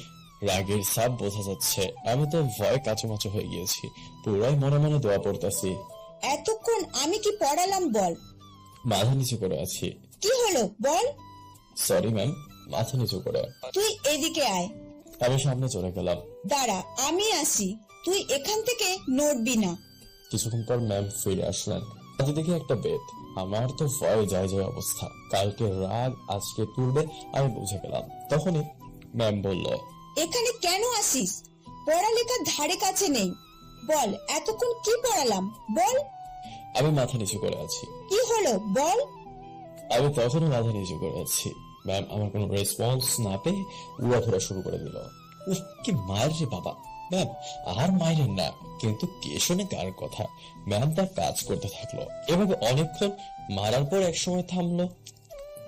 রাগের ছাপ বোঝা যাচ্ছে। আমি তো ভয় কাঁচুমাচু হয়ে গিয়েছি। পুরাই মনে মনে দোয়া পড়তেছি।
এতক্ষণ আমি কি পড়ালাম বল?
মাথা নিচু করে আছি।
কি হলো বল?
সরি ম্যাম, মাথা নিচু করে।
তুই এদিকে আয়।
আমি সামনে চলে গেলাম।
দাঁড়া, আমি আসি, তুই এখান থেকে নড়বি না।
কিছুক্ষণ পর ম্যাম ফিরে আসলেন। হাতে দেখি একটা বেদ। আমার তো ভয় যায় যায় অবস্থা। কালকে রাগ আজকে তুলবে আমি বুঝে গেলাম। তখনই ম্যাম বলল,
এখানে কেন আসিস? পড়ালেখার ধারে কাছে নেই। বল, এতক্ষণ কি পড়ালাম বল?
আমি মাথা নিচু করে আছি।
কি হলো বল?
আমি তখনও মাথা নিচু করে আছি। ম্যাম আমার কোনো রেসপন্স না পেয়ে উড়াধরা শুরু করে দিল। উফ, কি মায়ের রে বাবা! ম্যাম আর মায়ের না, কিন্তু কে শোনে কার কথা? ম্যাম তার কাজ করতে থাকলো। এভাবে অনেকক্ষণ মারার পর একসময় থামলো।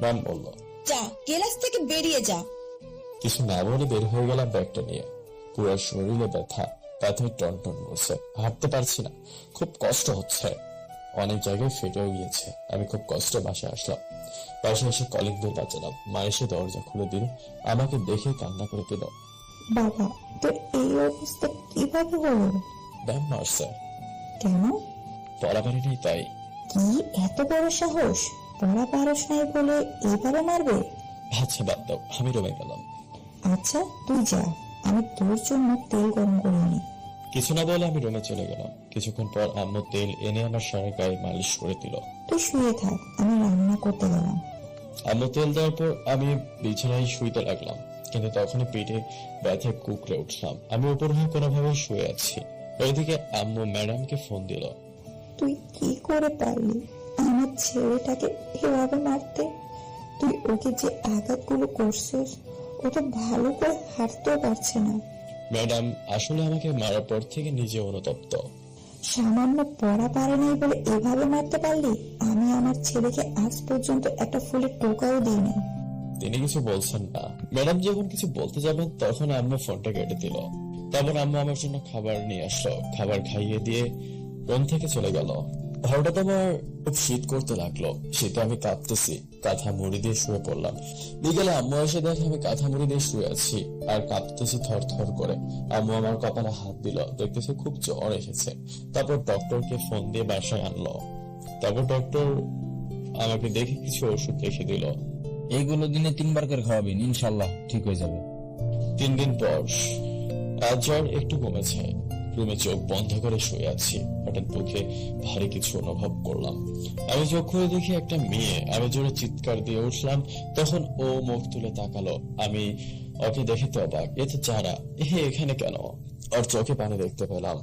ম্যাম বলল,
যা, ক্লাস থেকে বেরিয়ে যা।
কিছু না বলে বের হয়ে গেলাম ব্যাগটা নিয়ে। পুরো শরীরে ব্যথায় টনটন করছে। হাঁটতে পারছি না, খুব কষ্ট হচ্ছে। অনেক জায়গায় ফেটেও গিয়েছে। আমি খুব কষ্টে বাসায় আসলাম। বাসায় এসে কলিং বেল বাজালাম। মা এসে দরজা খুলে দিল। আমাকে দেখে কান্না করে দিল।
বাবা, তোর এই অবস্থা কিভাবে হলো?
ম্যাম মারছে।
কেন?
পড়া পারি নাই তাই।
কি এত বড় সাহস? পড়া পারস নাই বলে এইভাবে মারবে?
আচ্ছা বাদ দাও, আমি রুমে গেলাম।
আচ্ছা তুই যা, আমি তোর জন্য তেল গরম করে আনি।
কিছু না বলে আমি রুমে চলে গেলাম। কিছুক্ষণ পর আম্মু তেল এনে আমার সারা গায়ে মালিশ করে দিল।
তুই শুয়ে থাক, আমি রান্না করতে গেলাম।
আম্মু তেল দেওয়ার পর আমি বিছানায় শুইতে লাগলাম, কিন্তু তখনই পেটে ব্যথা কুকড়ে উঠলাম। আমি উপর হয়ে কোনোভাবে শুয়ে আছি। ওইদিকে আম্মু ম্যাডামকে ফোন দিল।
তুই কি করে পারলি আমার ছেলেটাকে এভাবে মারতে? তুই ওকে যে আঘাতগুলো করছিস, ও তো ভালো করে হাঁটতেও পারছে না।
ম্যাডাম আসলে আমাকে মারার পর থেকে নিজে অনুতপ্ত।
সামান্য পড়া পারে নাই বলে এভাবে মারতে পারলি? আমি আমার ছেলেকে আজ পর্যন্ত একটা ফুলের টোকাও দিইনি।
তিনি কিছু বলছেন না। ম্যাডাম যখন কিছু বলতে যাবেন তখন আম্মু ফোনটা কেটে দিল। তারপর আম্মু আমার জন্য খাবার নিয়ে আসলো। খাবার খাইয়ে দিয়ে রুম থেকে চলে গেল। হঠাৎ আমার খুব শীত করতে লাগলো। শীতে আমি কাঁপতেছি। কাঁথা মুড়ি দিয়ে শুয়ে পড়লাম। বিকেলে আম্মু এসে দেখে আমি কাঁথা মুড়ি দিয়ে শুয়ে আছি আর কাঁপতেছি থর থর করে। আম্মু আমার কপালে হাত দিল, দেখতেছে খুব জ্বর এসেছে। তারপর ডক্টরকে ফোন দিয়ে বাসায় আনলো। তারপর ডক্টর আমাকে দেখে কিছু ওষুধ লিখে দিল।
এইগুলো দিনে 3 বার করে খাওয়াবেন, ইনশাল্লাহ ঠিক হয়ে যাবে।
3 দিন পর আজ জ্বর একটু কমেছে। রুমে চোখ বন্ধ করে শুয়ে আছি। হঠাৎ বুকে ভারী কিছু অনুভব করলাম। আমি চোখ খুলে দেখি একটা মেয়ে। আমি জোরে চিৎকার দিয়ে উঠলাম। তখন ও মুখ তুলে তাকালো। আমি ওকে দেখে তো অবাক, এ তো যারা, এখানে কেন? ওর চোখে পানি দেখতে পেলাম।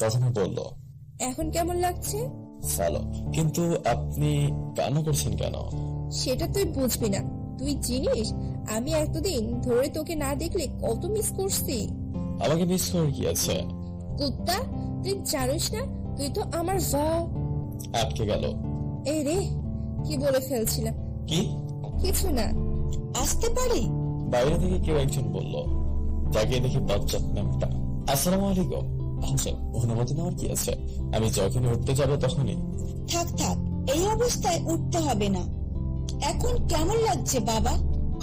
তখন ও বলল,
এখন কেমন লাগছে?
ভালো, কিন্তু আপনি কান্না করছেন কেন?
সেটা তুই বুঝবি না। তুই জানিস আমি এতদিন ধরে তোকে না দেখলে কত মিস করছি।
আমাকে মিস করে কি আছে?
কুত্তা, তুই জানিস না তুই তো আমার
আটকে গেল।
এই রে, কি বলে ফেলছিলাম।
কি?
কিছু না।
আসতে পারি?
বাইরে থেকে কেউ একজন বলল। তাকিয়ে দেখি বজ্জাত ম্যামটা। আসসালামু আলাইকুম। আচ্ছা, অনুমতি নেওয়ার কি আছে? আমি যখনই উঠতে যাব তখনই।
থাক থাক, এই অবস্থায় উঠতে হবে না। এখন কেমন লাগছে বাবা?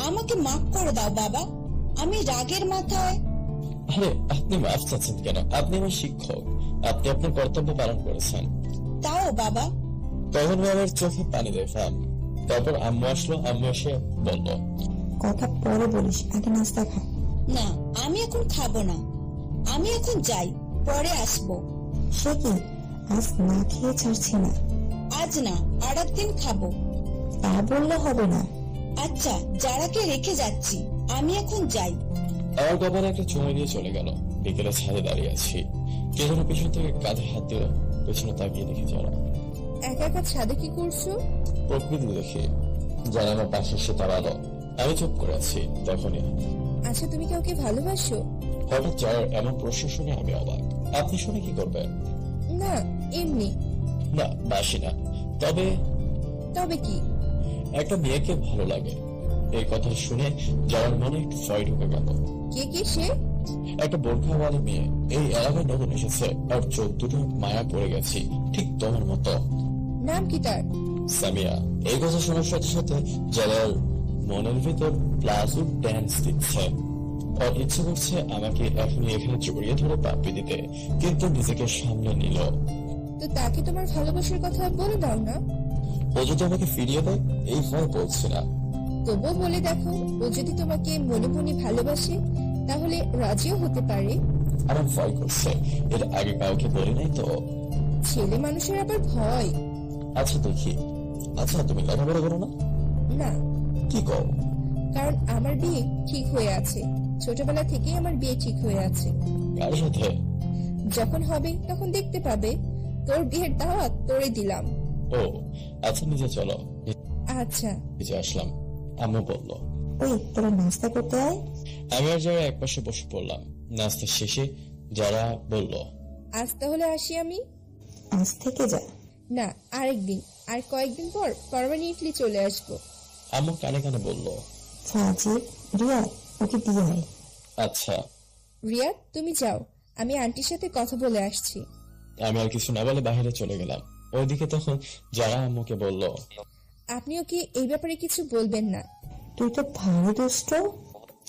আমাকে মাফ করে দাও বাবা, আমি রাগের মাথায়।
আরে আপনি মাফ চাচ্ছেন কেন? আপনি আমার শিক্ষক, আপনি আপনার কর্তব্য পালন করেছেন।
তাও বাবা।
তখন বাবার চোখে পানি দেখলাম। তারপর আম্মু আসলো। আম্মু এসে বলল,
কথা পরে বলিস, আগে নাস্তা খা।
না, আমি এখন খাবো না, আমি এখন যাই, পরে আসবো।
সে কি, আজ না খেয়ে ছাড়ছি না।
আজ না, আর একদিন খাবো।
তা বললে হবে না।
আচ্ছা, যারাকে রেখে যাচ্ছি, আমি এখন যাই।
আমার কপালে একটা চুমু দিয়ে চলে গেল। বিকেলে ছাদে দাঁড়িয়ে আছি। কে যেন পিছন থেকে কাঁধে হাত দিল। পেছনে তাকিয়ে দেখি যারা।
একা একা ছাদে কি করছো?
প্রকৃতি দেখি। যারা আমার পাশে এসে দাঁড়ালো। আমি চুপ করে আছি। তখনই
আচ্ছা, তুমি কাউকে ভালোবাসো?
হঠাৎ যার এমন প্রশ্ন শুনে আমি অবাক। আপনি শুনে কি করবেন?
না, এমনি।
না, বাসি না। তবে
তবে কি?
একটা মেয়েকে ভালো লাগে। এই কথা শুনে যার মনে একটু ভয় ঢুকে গেল।
কে কে সে?
একটা বোরখাওয়ালা মেয়ে, এই এলাকায় নতুন এসেছে। আর চোখ দুটো মায়া পড়ে গেছি, ঠিক তোমার মতো।
নাম কি তার?
সামিয়া। এই কথা শোনার সাথে সাথে যারার মনের ভিতর প্লাজো ড্যান্স দিচ্ছে। ওর ইচ্ছে করছে আমাকে এখনই এখানে জড়িয়ে ধরে পাপ্পি দিতে, কিন্তু নিজেকে সামনে নিল।
তো তাকে তোমার ভালোবাসার কথা বলে দাও না।
ও যদি আমাকে ফিরিয়ে দেয়, এই ভয় বলছি না।
তবুও বলে দেখো, ও যদি তোমাকে মনে মনে ভালোবাসে তাহলে রাজিও হতে পারে।
আমার ভয় করছে, এর আগে কাউকে বলি নাই তো।
ছেলে মানুষের আবার ভয়।
আচ্ছা দেখি। আচ্ছা, তুমি লেখাপড়া করো না?
না,
কি কও?
কারণ আমার বিয়ে ঠিক হয়ে আছে। ছোটবেলা থেকেই আমার বিয়ে ঠিক হয়ে আছে।
কার সাথে?
যখন হবে তখন দেখতে পাবে। তোর বিয়ের দাওয়াত তোরে দিলাম।
ও আচ্ছা, নিজে চলো।
আচ্ছা।
নিজে আসলাম। আম্মু বলল,
ওই তোরা নাস্তা করতে আয়।
আমি আর যারা একপাশে বসে পড়লাম। নাস্তা শেষে যারা বলল,
আজ তাহলে আসি আমি।
আজ থেকে যা।
না, আরেকদিন, আর কয়েকদিন পর পার্মানেন্টলি চলে আসবো।
আম্মু কানে কানে বলল,
সাজিদ, রিয়া, ওকে দিয়ে আয়।
আচ্ছা।
রিয়াদ, তুমি যাও, আমি আন্টির সাথে কথা বলে আসছি।
আমি আর কিছু না বলে বাইরে চলে গেলাম। ওইদিকে তখন যারা আম্মুকে বলল,
আপনি ওকে এই ব্যাপারে কিছু বলবেন না।
তুই তো ভারী দুষ্ট।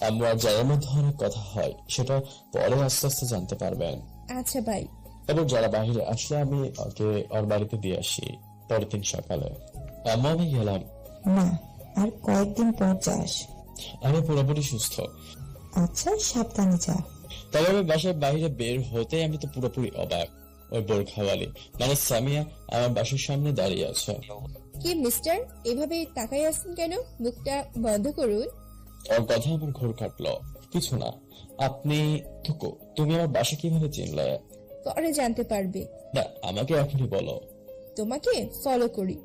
আম্মু আর যারার মধ্যে অনেক কথা হয়, সেটা পরে আস্তে আস্তে জানতে পারবেন।
আচ্ছা বাই।
এবার যারা বাইরে আসলে আমি ওকে ওর বাড়িতে দিয়ে আসি। পরের দিন সকালে আম্মু আমি গেলাম।
না, আর কয়েকদিন পর যাস।
আমি পুরোপুরি সুস্থ।
আচ্ছা, সাবধানে যা।
তবে আমি বাসার বাইরে বের হতে আমি তো পুরোপুরি অবাক। ওই বোরখাওয়ালি মানে সামিয়া আমার বাসার সামনে দাঁড়িয়ে আছে।
কি মিস্টার, এভাবে তাকাই আছেন কেন? মুখটা বন্ধ করুন।
ওর কথা আমার ঘোর কাটলো। কিছু না। আপনি থুকো, তুমি আমার বাসা কিভাবে চিনলে?
পরে জানতে পারবে।
না, আমাকে এখনই বলো।
তোমাকে ফলো করি।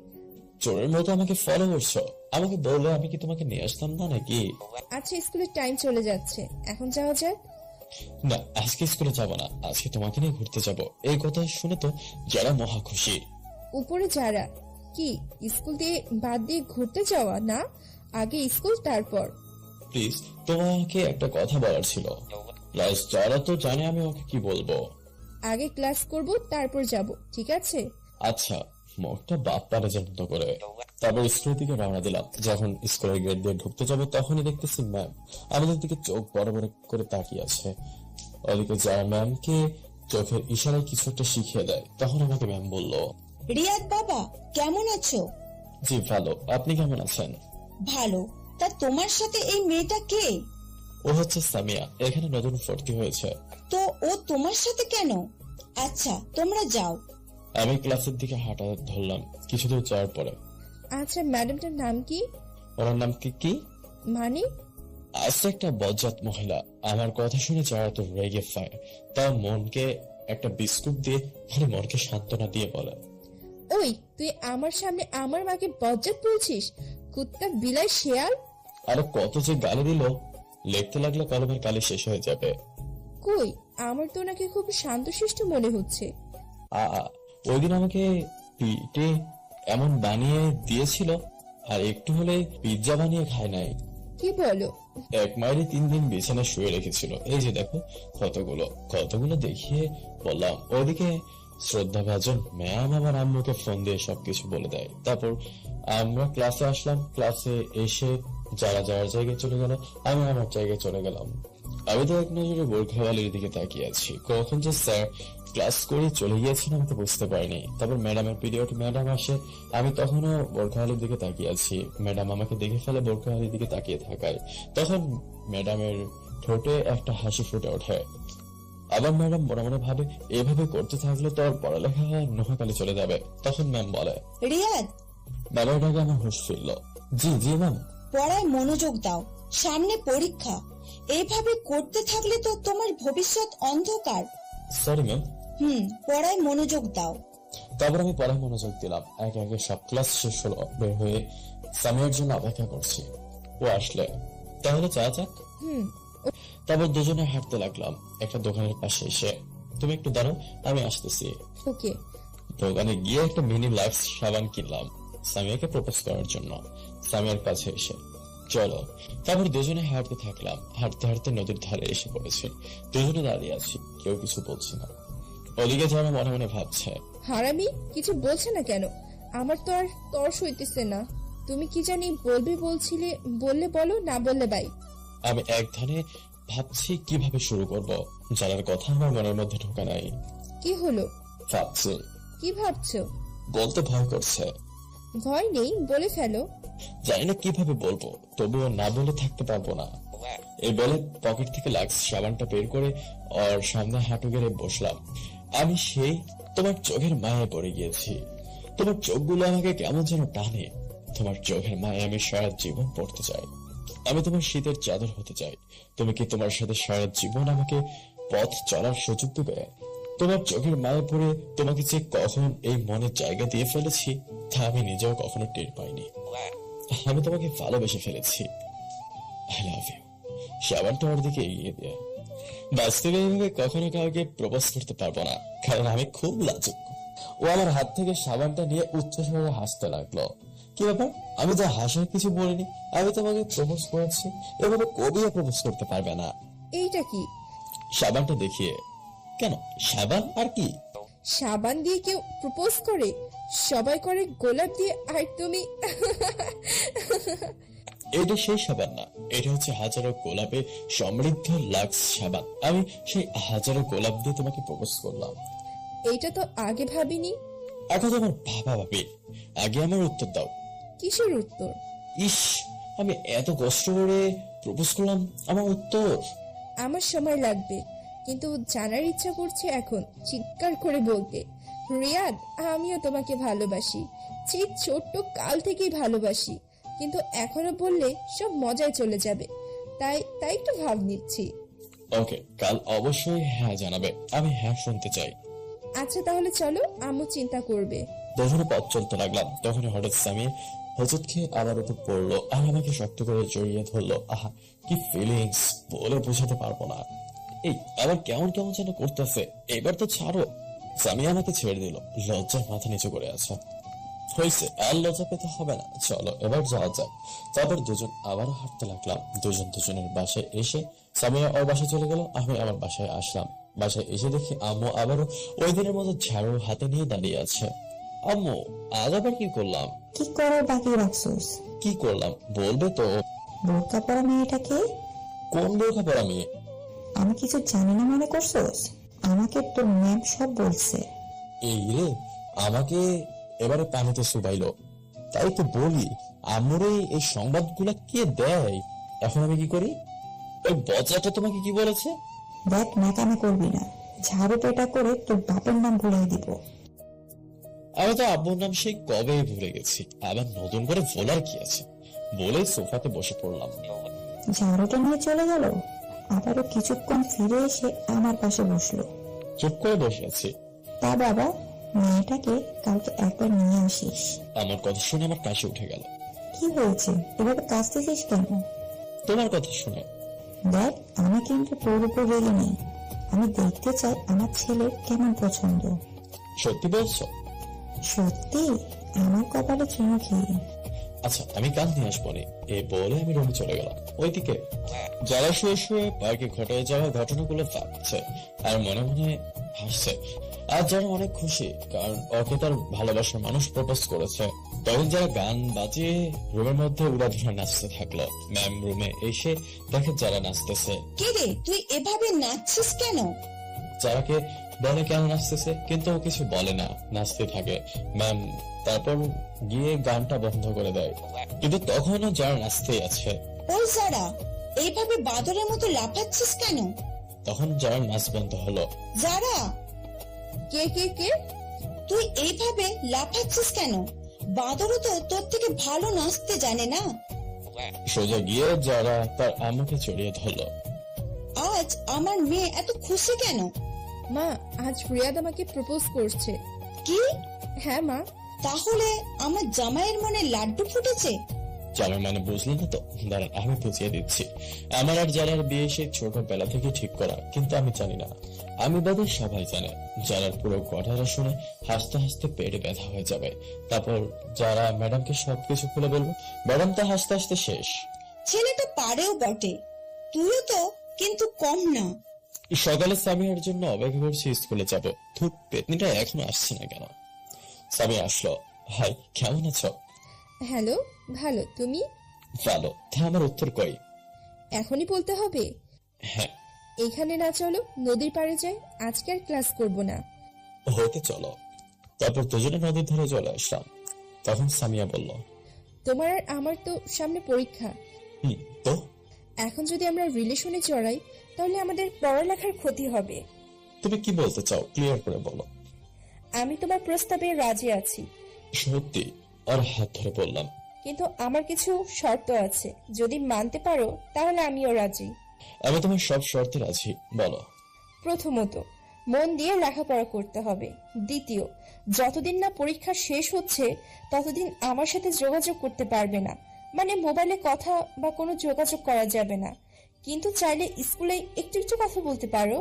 চোরের মতো আমাকে ফলো করছো? আমাকে বললে আমি কি তোমাকে নিয়ে আসতাম না নাকি?
আচ্ছা, স্কুলের টাইম চলে যাচ্ছে, এখন যাওয়া যাক।
না, আজকে স্কুলে যাব না। আজকে তোমাকে নিয়ে ঘুরতে যাব। এই কথা শুনে তো যারা মহা খুশি।
উপরে যারা কি স্কুল দিয়ে বাদ দিয়ে ঘুরতে যাওয়া না? আগে স্কুল, তারপর।
প্লিজ, তোমাকে একটা কথা বলার ছিল। প্লাস যারা তো জানে আমি ওকে কি বলবো।
আগে ক্লাস করব, তারপর যাব, ঠিক আছে?
আচ্ছা, মুখটা বাপ পারে যেন করে। তারপর স্কুলের দিকে রওনা দিলাম। যখন স্কুলের গেট দিয়ে ঢুকতে যাবো তখনই দেখতেছি ম্যাম আমাদের দিকে চোখ বড় বড় করে তাকিয়ে আছে। ওদিকে যারা ম্যামকে চোখের ইশারায় কিছু একটা শিখিয়ে দেয়, তখন আমাকে ম্যাম বলল,
রিয়াদ বাবা, কেমন আছো?
জি ভালো, আপনি কেমন আছেন?
ভালো। তা তোমার সাথে এই মেয়েটা কে?
ও হচ্ছে সামিয়া, এখানে নতুন ভর্তি হয়েছে।
তো ও তোমার সাথে কেন? আচ্ছা, তোমরা যাও।
আমি ক্লাসের দিকে হাঁটা ধরলাম। কিছু দূর যাওয়ার পরে,
আচ্ছা, ম্যাডামটার নাম কি?
ওনার নাম কি?
মানে?
আজকে একটা বজ্জাত মহিলা আমার কথা শুনে যারা তো রেগে ফায়, তার মনকে একটা বিস্কুট দিয়ে মানে মনকে সান্ত্বনা দিয়ে বলে,
ওই, তুই আমার সামনে আমার মাকে বজ্জাত বলছিস? কুত্তা, বিলাই, শেয়াল!
আরে কত যে গালি দিল, লিখতে লাগলে কলমের কালি শেষ হয়ে যাবে।
কই, আমার তো ওনাকে খুব শান্তশিষ্ট মনে হচ্ছে।
ওই দিন আমাকে পিঠে এমন বানিয়ে দিয়েছিল, আর একটু হলে পিৎজা বানিয়ে খায় নাই।
কি বলো?
1 মাইলে 3 দিন বিছানায় শুয়ে রেখেছিল। এই যে দেখো কতগুলো দেখিয়ে বললাম। ওদিকে শ্রদ্ধাভাজন ম্যাম আমার আম্মুকে ফোন দিয়ে সবকিছু বলে দেয়। তারপর আমরা ক্লাসে আসলাম। ক্লাসে এসে যারা যাওয়ার জায়গায় চলে গেল, আমি আমার জায়গায় চলে গেলাম। আমি তো এক নজরে বোরখাওয়ালির দিকে তাকিয়ে আছি। কখন যে স্যার ক্লাস করে চলে গিয়েছেন আমি তো বুঝতে পারিনি। তারপর ম্যাডামের পিরিয়ড, ম্যাডাম আসে, আমি তখনও বোরখাওয়ালির দিকে তাকিয়ে আছি। ম্যাডাম আমাকে দেখে ফেলে বোরখাওয়ালির দিকে তাকিয়ে থাকায়, তখন ম্যাডামের ঠোঁটে একটা হাসি ফুটে ওঠে। আবার ম্যাডাম মনে মনে ভাবে, এভাবে করতে থাকলে তো আর পড়ালেখা নোহাকালে চলে যাবে। তখন ম্যাম বলে,
রিয়াদ,
ম্যামের আগে আমার হুঁশ ফিরল। জি ম্যাম।
পড়ায় মনোযোগ দাও, সামনে পরীক্ষা। এইভাবে করতে থাকলে তো তোমার ভবিষ্যৎ অন্ধকার।
Sorry ma'am.
পড়ায় মনোযোগ দাও।
তারপর আমি পড়ায় মনোযোগ দিলাম। একে একে সব ক্লাস শেষ হলো। বের হয়ে সামিয়ার জন্য অপেক্ষা করছি। ও আসলে তাহলে চা যাক। তারপর দুজনে হাঁটতে লাগলাম একটা দোকানের পাশে এসে। তুমি একটু দাঁড়াও, আমি আসতেছি।
ওকে।
দোকানে গিয়ে একটা মিনি লাক্স সাবান কিনলাম সামিয়াকে প্রপোজ করার জন্য। সামিয়ার কাছে এসে চলো। তারপর দুজনে হাঁটতে থাকলাম। হাঁটতে হাঁটতে নদীর ধারে এসে পড়েছি। দুজনে দাঁড়িয়ে আছি, কেউ কিছু বলছে না। ওদিকে যারা মনে মনে ভাবছে,
হারামি, কিছু বলছে না কেন? আমার তো আর তর্স হইতেছে না। তুমি কি জানি বলবে বলছিলে, বললে বলো, না বললে বাই।
আমি এক ধানে ভাবছি কিভাবে শুরু করব। যারার কথা আমার মনের মধ্যে ঢোকা নাই।
কি হলো?
ভাবছি,
কি ভাবছো?
বলতে ভয় করছে।
ভয় নেই, বলে ফেলো।
জানি না কিভাবে বলবো, তবুও না বলে থাকতে পারবো না। এই বলে পকেট থেকে লাক্স সাবানটা বের করে ওর সামনে হাঁটু গেড়ে বসলাম। আমি সেই তোমার চোখের মায়ায় পড়ে গিয়েছি। তোমার চোখগুলো আমাকে কেমন যেন টানে। তোমার চোখের মায়ে আমি সারা জীবন পড়তে চাই। আমি তোমার শীতের চাদর হতে চাই। তুমি কি তোমার সাথে সারা জীবন আমাকে পথ চলার সুযোগ দেবে? তোমার চোখের মায়ে পড়ে তোমাকে যে কখন এই মনের জায়গা দিয়ে ফেলেছি তা আমি নিজেও কখনো টের পাইনি। আমি তোমাকে ভালোবেসে ফেলেছি। I love you. সাবানটা ওর দিকে এগিয়ে দিয়ে, বাস্তবে এইভাবে কখনো কাউকে প্রপোজ করতে পারবো না, কারণ আমি খুব লাজুক। ও আমার হাত থেকে সাবানটা নিয়ে উচ্চস্বরে হাসতে লাগলো। কি ব্যাপার, আমি তো হাসার কিছু বলিনি। আমি তোমাকে প্রপোজ করেছি, এভাবে কবিও প্রপোজ করতে পারবে না।
এইটা কি?
সাবানটা দেখিয়ে। কেন, সাবান আর কি?
সাবান দিয়ে কেউ প্রপোজ করে? সবাই করে গোলাপ দিয়ে, আর তুমি?
এটা সেই সাবান না, এটা হচ্ছে হাজারো গোলাপে সমৃদ্ধ লাক্স সাবান। আমি সেই হাজারো গোলাপ দিয়ে তোমাকে প্রপোজ করলাম।
এইটা তো আগে ভাবিনি।
এখন তোমার ভাবা ভাবি, আগে আমার উত্তর দাও।
কিসের উত্তর?
ইস, আমি এত কষ্ট করে প্রপোজ করলাম, আমার উত্তর?
আমার সময় লাগবে, কিন্তু জানার ইচ্ছা করছে এখন চিৎকার করে বলতে। রিয়াদ, আমিও তোমাকে ভালোবাসি। সেই ছোট্ট কাল থেকেই ভালোবাসি, কিন্তু এখনো বললে সব মজায় চলে যাবে, তাই একটু ভাব নিচ্ছি।
ওকে, কাল অবশ্যই হ্যাঁ জানাবে। আমি হ্যাঁ শুনতে চাই।
আচ্ছা তাহলে চলো, আম্মু চিন্তা করবে।
দুজনে পথ চলতে লাগলাম। তখন হঠাৎ সামিয়া হোঁচট খেয়ে আমার উপর পড়লো আর আমাকে শক্ত করে জড়িয়ে ধরলো। আহা, কি ফিলিংস বলে বোঝাতে পারবো না। এই আবার কেমন কেমন যেন করতেছে। এবার তো ছাড়ো। সামিয়া আমাকে ছেড়ে দিল, লজ্জায় মাথা নিচু করে আছে। হয়েছে, আর লজ্জা পেতে হবে না, চলো এবার যাওয়া যাক। তারপর দুজন আবারও হাঁটতে লাগলাম। দুজন দুজনের বাসায় এসে সামিয়া ওর বাসায় চলে গেল, আমি আমার বাসায় আসলাম। বাসায় এসে দেখি আম্মু আবারও ওই দিনের মতো ঝাড়ু হাতে নিয়ে দাঁড়িয়ে আছে। আম্মু, আজ আবার কি করলাম?
কি করার বাকি রাখছোস?
কি করলাম বলবে তো?
বোরকা পরা মেয়েটাকে?
কোন বোরখা পরা মেয়ে?
আমি কিছু জানি না মনে করছোস? আমাকে তোর ম্যাম সব বলছে।
এই রে, আমাকে এবারে পানিতে চুবাইলো। তাই তো বলি, আম্মুরে এই সংবাদগুলা কে দেয়? এখন আমি কি করি? ওই বজ্জাটা তোমাকে কি বলেছে?
দেখ, নাকামি করবি না, ঝাড়ু পেটা করে তোর বাপের নাম ভুলাই দিব।
আমি তো আব্বুর নাম সেই কবেই ভুলে গেছি, আবার নতুন করে বলার কি আছে? বলে সোফাতে বসে পড়লাম।
ঝাড়ুটা নিয়ে চলে গেল, আবারও কিছুক্ষণ ফিরে এসে আমার পাশে বসলো।
চুপ করে বসে আছি।
তা বাবা, মেয়েটাকে কালকে একবার নিয়ে আসিস।
আমার কথা শুনে আমার কাশি উঠে গেল।
কি হয়েছে, এভাবে কাঁদতেছিস কেন?
তোমার কথা শুনে।
দেখ, আমি কিন্তু তোর উপর রেগে নেই। আমি দেখতে চাই আমার ছেলের কেমন পছন্দ।
সত্যি বলছো?
সত্যি, আমার কপালে চুমু খেয়ে।
আচ্ছা, আমি কাল নিয়ে আসবো নি। এই বলে আমি রুমে চলে গেলাম। ওইদিকে যারা শুয়ে শুয়ে পার্কে ঘটে যাওয়া ঘটনাগুলো ভাবছে আর মনে মনে হাসছে। আর যারা অনেক খুশি কারণ ওকে তার ভালোবাসার মানুষ প্রপোজ করেছে। তখন যারা গান বাজিয়ে রুমের মধ্যে উড়াধুরা নাচতে থাকলো। ম্যাম রুমে এসে দেখে যারা নাচতেছে।
কে রে, তুই এভাবে নাচছিস কেন?
যারাকে বলে কেন নাচতেছে, কিন্তু ও কিছু বলে না, নাচতে থাকে। ম্যাম তারপর গিয়ে গানটা বন্ধ করে দেয়, কিন্তু তখনও যারা নাচতেই আছে।
ওই যারা, এইভাবে বাদরের মতো লাফাচ্ছিস কেন?
তখন যারা নাচ বন্ধ হলো।
যারা,
কে কে কে?
তুই এইভাবে লাফাচ্ছিস কেন? বাদরও তো তোর থেকে ভালো নাচতে জানে না।
সোজা গিয়ে যারা তার আম্মুকে জড়িয়ে ধরলো।
আজ আমার মেয়ে এত খুশি কেন?
মা, আজ রিয়াদ আমাকে প্রপোজ করছে।
কি?
হ্যাঁ মা।
তাহলে আমার জামাইয়ের মনে লাড্ডু ফুটেছে?
যারা মানে বুঝলেন না তো, দাঁড়ান আমি বুঝিয়ে দিচ্ছি। আমার আর যারার বিয়ে সেই ছোটবেলা থেকে ঠিক করা, কিন্তু আমি জানি না। আমি বাদে সবাই জানে। যারার পুরো কথাটা শুনে হাসতে হাসতে পেটে ব্যথা হয়ে যাবে। তারপর যারা ম্যাডামকে সবকিছু খুলে বলবো। ম্যাডাম তো হাসতে হাসতে শেষ।
ছেলেটা পারেও বটে, তুইও তো কিন্তু কম না।
সকালে সামিয়ার জন্য অপেক্ষা করছি স্কুলে যাব। ধুর, পেতনিটা এখনো আসছে না কেন? সামিয়া আসলো। হাই, কেমন আছো?
হ্যালো, ভালো। তুমি?
ভালো। তা আমার উত্তর কই?
এখনই বলতে হবে?
হ্যাঁ।
এখানে না, চলো নদীর পাড়ে যাই, আজকে আর ক্লাস করব না।
হতে চলো। তারপর দুজনে নদীর ধারে চলে আসলাম। তখন সামিয়া বলল,
তোমার আর আমার তো সামনে পরীক্ষা।
তো
এখন যদি আমরা রিলেশনে জড়াই তাহলে আমাদের পড়ালেখার ক্ষতি হবে।
তুমি কি বলতে চাও, ক্লিয়ার করে বলো।
আমি তোমার প্রস্তাবে রাজি আছি,
সত্যি? আর হাত ধরে বললাম,
কিন্তু আমার কিছু শর্ত আছে, যদি মানতে পারো তাহলে আমিও রাজি।
আমি তোমার সব শর্তে রাজি, বলো।
প্রথমত, মন দিয়ে লেখাপড়া করতে হবে। দ্বিতীয়, যতদিন না পরীক্ষা শেষ হচ্ছে ততদিন আমার সাথে যোগাযোগ করতে পারবে না, মানে মোবাইলে কথা বা কোনো যোগাযোগ করা যাবে না, কিন্তু চাইলে স্কুলে একটু একটু কথা বলতে পারো।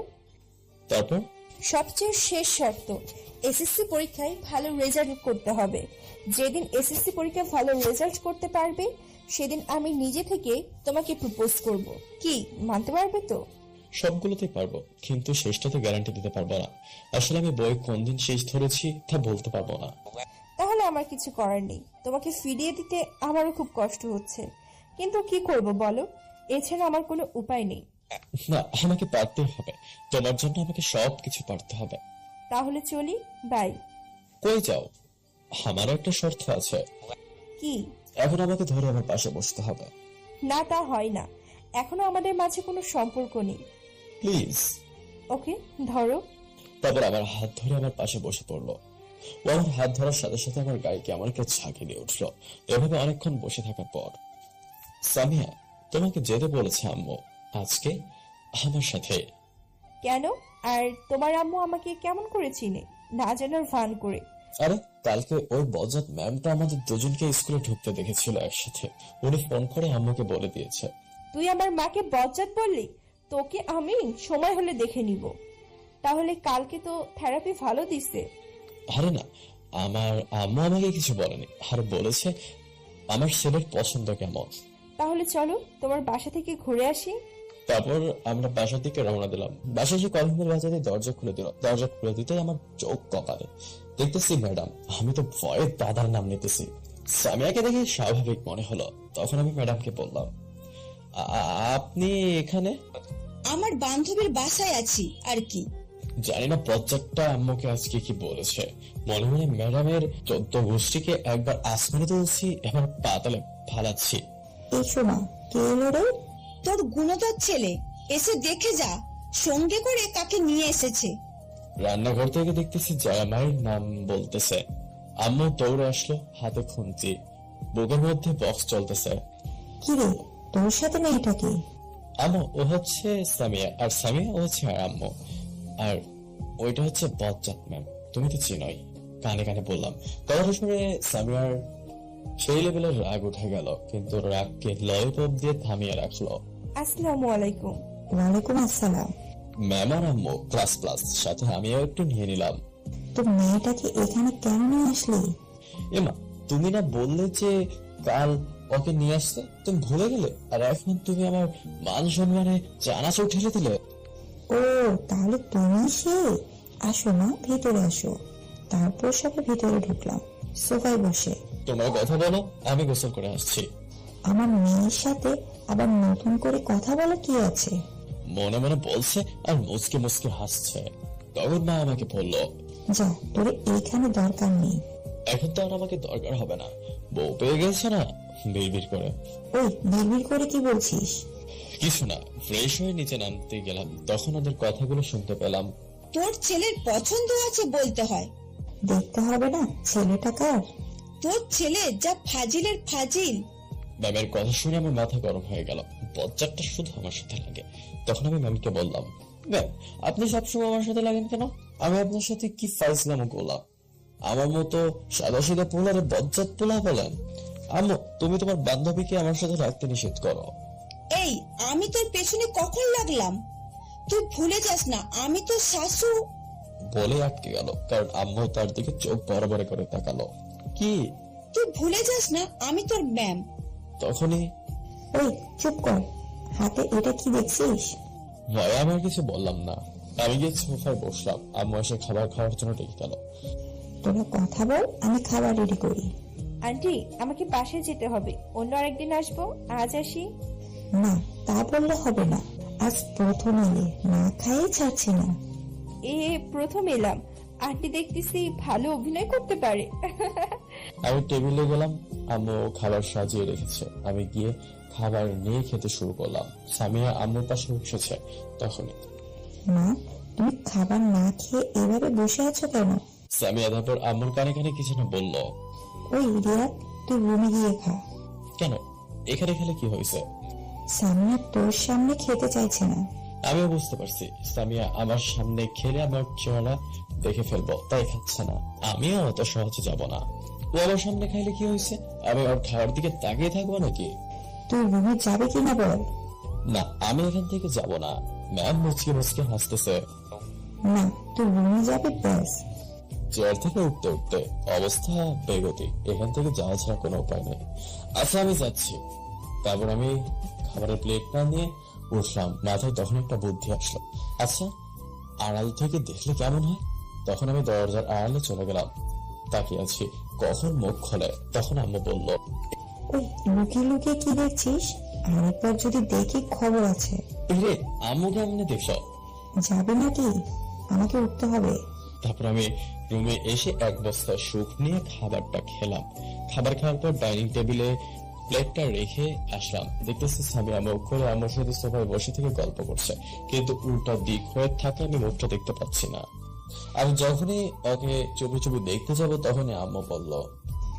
তারপর
সবচেয়ে শেষ শর্ত, এসএসসি পরীক্ষায় ভালো রেজাল্ট করতে হবে। যেদিন এসএসসি পরীক্ষায় ভালো রেজাল্ট করতে পারবে সেদিন আমি নিজে থেকে তোমাকে প্রপোজ করব। কি মানতে পারবে তো?
সবগুলোতেই পারবো, কিন্তু শেষটাতে গ্যারান্টি দিতে পারবো না। আসলে আমি বই কোন দিন শেষ ধরেছি তা বলতে পারবো না।
তাহলে আমার কিছু করার নেই, তোমাকে ফিরিয়ে দিতে আমারও খুব কষ্ট হচ্ছে, কিন্তু কি করব বলো, এছাড়া আমার কোনো উপায় নেই।
না, আমাকে পারতে হবে। তোমার জন্য আমাকে সবকিছু পারতে হবে।
তাহলে চলি, বাই।
কই যাও? আমারও একটা শর্ত আছে।
কি?
এখন আমাকে ধরে আমার পাশে বসতে হবে।
না, তা হয় না, এখনো আমাদের মাঝে কোনো সম্পর্ক নেই।
প্লিজ।
ওকে, ধরো।
তারপর আমার হাত ধরে আমার পাশে বসে পড়লো। ও আমার হাত ধরার সাথে সাথে আমার গায়ে কেমন একটা ঝাঁকি দিয়ে উঠলো। এভাবে অনেকক্ষণ বসে থাকার পর, সামিয়া, তোমাকে যেতে বলেছে আম্মু আজকে আমার সাথে।
কেন? আর তোমার আম্মু আমাকে কেমন করে চিনে, না জানার ভান করে?
আরে কালকে ওই বজ্জাত ম্যামটা আমাদের দুজনকে স্কুলে ঢুকতে দেখেছিল একসাথে। উনি ফোন করে আম্মুকে বলে দিয়েছে।
তুই আমার মাকে বজ্জাত বললি? তোকে আমি সময় হলে দেখে নিব। তাহলে কালকে তো থেরাপি ভালো দিছে।
আরে না, আমার আম্মু আমাকে কিছু বলেনি, আর বলেছে আমার ছেলের পছন্দ কেমন।
তাহলে চলো তোমার বাসা থেকে ঘুরে আসি।
তারপর আমরা বাসার দিকে রওনা দিলাম। বাসায় এসে কলিং বেল বাজাতে দরজা খুলে দিল। দরজা খুলে দিতে আমার চোখ কপালে, দেখতেছি ম্যাডাম। আমি তো ভয়ে দাদার নাম নিতেছি। সামিয়াকে দেখে স্বাভাবিক মনে হলো। তখন আমি ম্যাডামকে বললাম, আপনি এখানে?
আমার বান্ধবীর বাসায় আছি আর কি।
জানি না বজ্জাতটা আম্মুকে আজকে কি বলেছে। মনে মনে ম্যাডামের 14 গোষ্ঠীকে একবার আসমানে তুলছি, এবার পাতালে ফালাচ্ছি।
এই শোনা, কে এলো রে?
তোর গুণধর ছেলে, এসে দেখে যা সঙ্গে করে কাকে নিয়ে এসেছে।
রান্নাঘর থেকে দেখতেছি জামাইয়ের নাম বলতেছে। আম্মু দৌড়ে আসলো, হাতে খুন্তি, বুকের মধ্যে বক্স চলতেছে।
কি রে, তোর সাথে মেয়েটা কি?
আম্মু, ও হচ্ছে সামিয়া, আর সামিয়া ও হচ্ছে আর আম্মু, আর ওইটা হচ্ছে বজ্জাত ম্যাম, তুমি তো চিনোই। কানে কানে বললাম। কথাটা শুনে সামিয়ার সেই লেভেলের রাগ উঠে গেল, কিন্তু রাগকে ললিপপ দিয়ে থামিয়ে রাখলো।
আসসালামু আলাইকুম।
ওয়ালাইকুম আসসালাম।
ম্যাম আর আম্মু ক্লাস প্লাস, সাথে আমিও একটু নিয়ে নিলাম।
তোর মেয়েটাকে এখানে কেন নিয়ে আসলি?
এমা, তুমি না বললে যে কাল ওকে নিয়ে আসতে? তুমি ভুলে গেলে, আর এখন তুমি আমার মান সম্মানে চানাচুর ঠেলে দিলে।
ও, তাহলে তুমি সে। আসো মা, ভিতরে আসো। তারপর সবাই ভিতরে ঢুকলাম। সোফায় বসে
তোমার কথা বলো, আমি গোসল করে আসছি।
আমার মেয়ের সাথে আবার নতুন করে কথা বলা কি আছে?
মনে মনে বলছে আর মুচকে মুচকে হাসছে। তখন মা আমাকে বললো,
যা, তোর এইখানে দরকার নেই।
এখন তো আর আমাকে দরকার হবে না, বউ পেয়ে গেছে না। বিড়বিড় করে,
ওই বিড়বিড় করে কি বলছিস?
কিছু না। ফ্রেশ হয়ে নিচে নামতে গেলাম, তখন ওদের কথাগুলো শুনতে পেলাম।
তোর ছেলের পছন্দ আছে বলতে হয়।
দেখতে হবে না ছেলেটা কার?
তোর ছেলে যা ফাজিলের ফাজিল।
ম্যামের কথা শুনে আমার মাথা গরম হয়ে গেল। বজ্জাতটা শুধু আমার সাথে লাগে। তখন আমি ম্যামকে বললাম, ম্যাম, আপনি সবসময় আমার সাথে লাগেন কেন? আমি আপনার সাথে কি ফাইজলামো করলাম? আমার মতো সাদা সিধা পোলারে বজ্জাত পোলা বলেন? আম্মু, তুমি তোমার বান্ধবীকে আমার সাথে রাখতে নিষেধ করো।
এই, আমি তোর পেছনে কখন লাগলাম? তুই ভুলে যাস না আমি তোর শাশু।
বলে আটকে গেল, কারণ আম্মু তার দিকে চোখ বড় বড় করে তাকালো। কি?
তুই ভুলে যাস না আমি তোর ম্যাম।
তখনই
ওই চুপ কর, হাতে এটা কি দেখছিস?
ভয়ে আমার কিছু বললাম না। আমি গিয়ে সোফায় বসলাম। আম্মু এসে খাবার খাওয়ার জন্য ডেকে গেল।
তোরা কথা বল, আমি খাবার রেডি করি।
আন্টি, আমাকে বাসায় যেতে হবে, অন্য আরেকদিন আসবো, আজ আসি।
না, তা বললে হবে না। আজ প্রথম এলে, না খাইয়ে ছাড়ছি না।
প্রথম এলাম, আন্টি দেখতেছি ভালো অভিনয় করতে পারে।
আমি টেবিলে গেলাম, আম্মু খাবার সাজিয়ে রেখেছে। আমি গিয়ে খাবার নিয়ে খেতে শুরু করলাম। সামিয়া আম্মুর পাশে বসেছে। তখনই
মা, তুমি খাবার না খেয়ে এভাবে বসে আছো কেন?
সামিয়া তারপর আম্মুর কানে কানে কিছু না বলল।
ওই রিয়াদ, তুই রুমে গিয়ে খা।
কেন? এখানে খেলে কি হয়েছে?
সামিয়া তোর সামনে খেতে চাইছে না।
আমিও বুঝতে পারছি সামিয়া আমার সামনে খেলে আমার চেহারা দেখে ফেলবো, তাই খাচ্ছে না। আমিও অত সহজে যাব না। ও আমার সামনে খাইলে কি হয়েছে? আমি ওর খাওয়ার দিকে তাকিয়ে থাকবো নাকি?
তুই রুমে যাবে কিনা বল।
না, আমি এখান থেকে যাব না। ম্যাম মুচকে মুচকে হাসতেছে।
না, তুই রুমে যাবে ব্যাস।
চেয়ার থেকে উঠতে উঠতে অবস্থা বেগতি। এখান থেকে যাওয়া ছাড়া কোনো উপায় নেই। আচ্ছা, আমি যাচ্ছি। তারপর আমি খাবারের প্লেট না নিয়ে উঠলাম। মাথায় তখন একটা বুদ্ধি আসলো। আচ্ছা, আড়াল থেকে দেখলে কেমন হয়? তখন আমি দরজার আড়ালে চলে গেলাম। তাকিয়ে আছি, কখন মুখ খোলে। তখন আম্মু বলল,
ওই লুকিয়ে লুকিয়ে কি দেখছিস? আরেকবার যদি দেখি খবর আছে।
রে, আম্মু কেমনে দেখছ?
যাবে নাকি? আমাকে উঠতে হবে।
তারপর আমি রুমে এসে এক বস্তা সুখ নিয়ে খাবারটা খেলাম। খাবার খাওয়ার পর ডাইনিং টেবিলে প্লেটটা রেখে আসলাম। দেখতেছি সামিয়া মুখ করে আমার সাথে সোফায় বসে থেকে গল্প করছে, কিন্তু উল্টা দিক হয়ে থাকে আমি মুখটা দেখতে পাচ্ছি না। আমি যখনই ওকে চুপি চুপি দেখতে যাব, তখনই আম্মু বলল,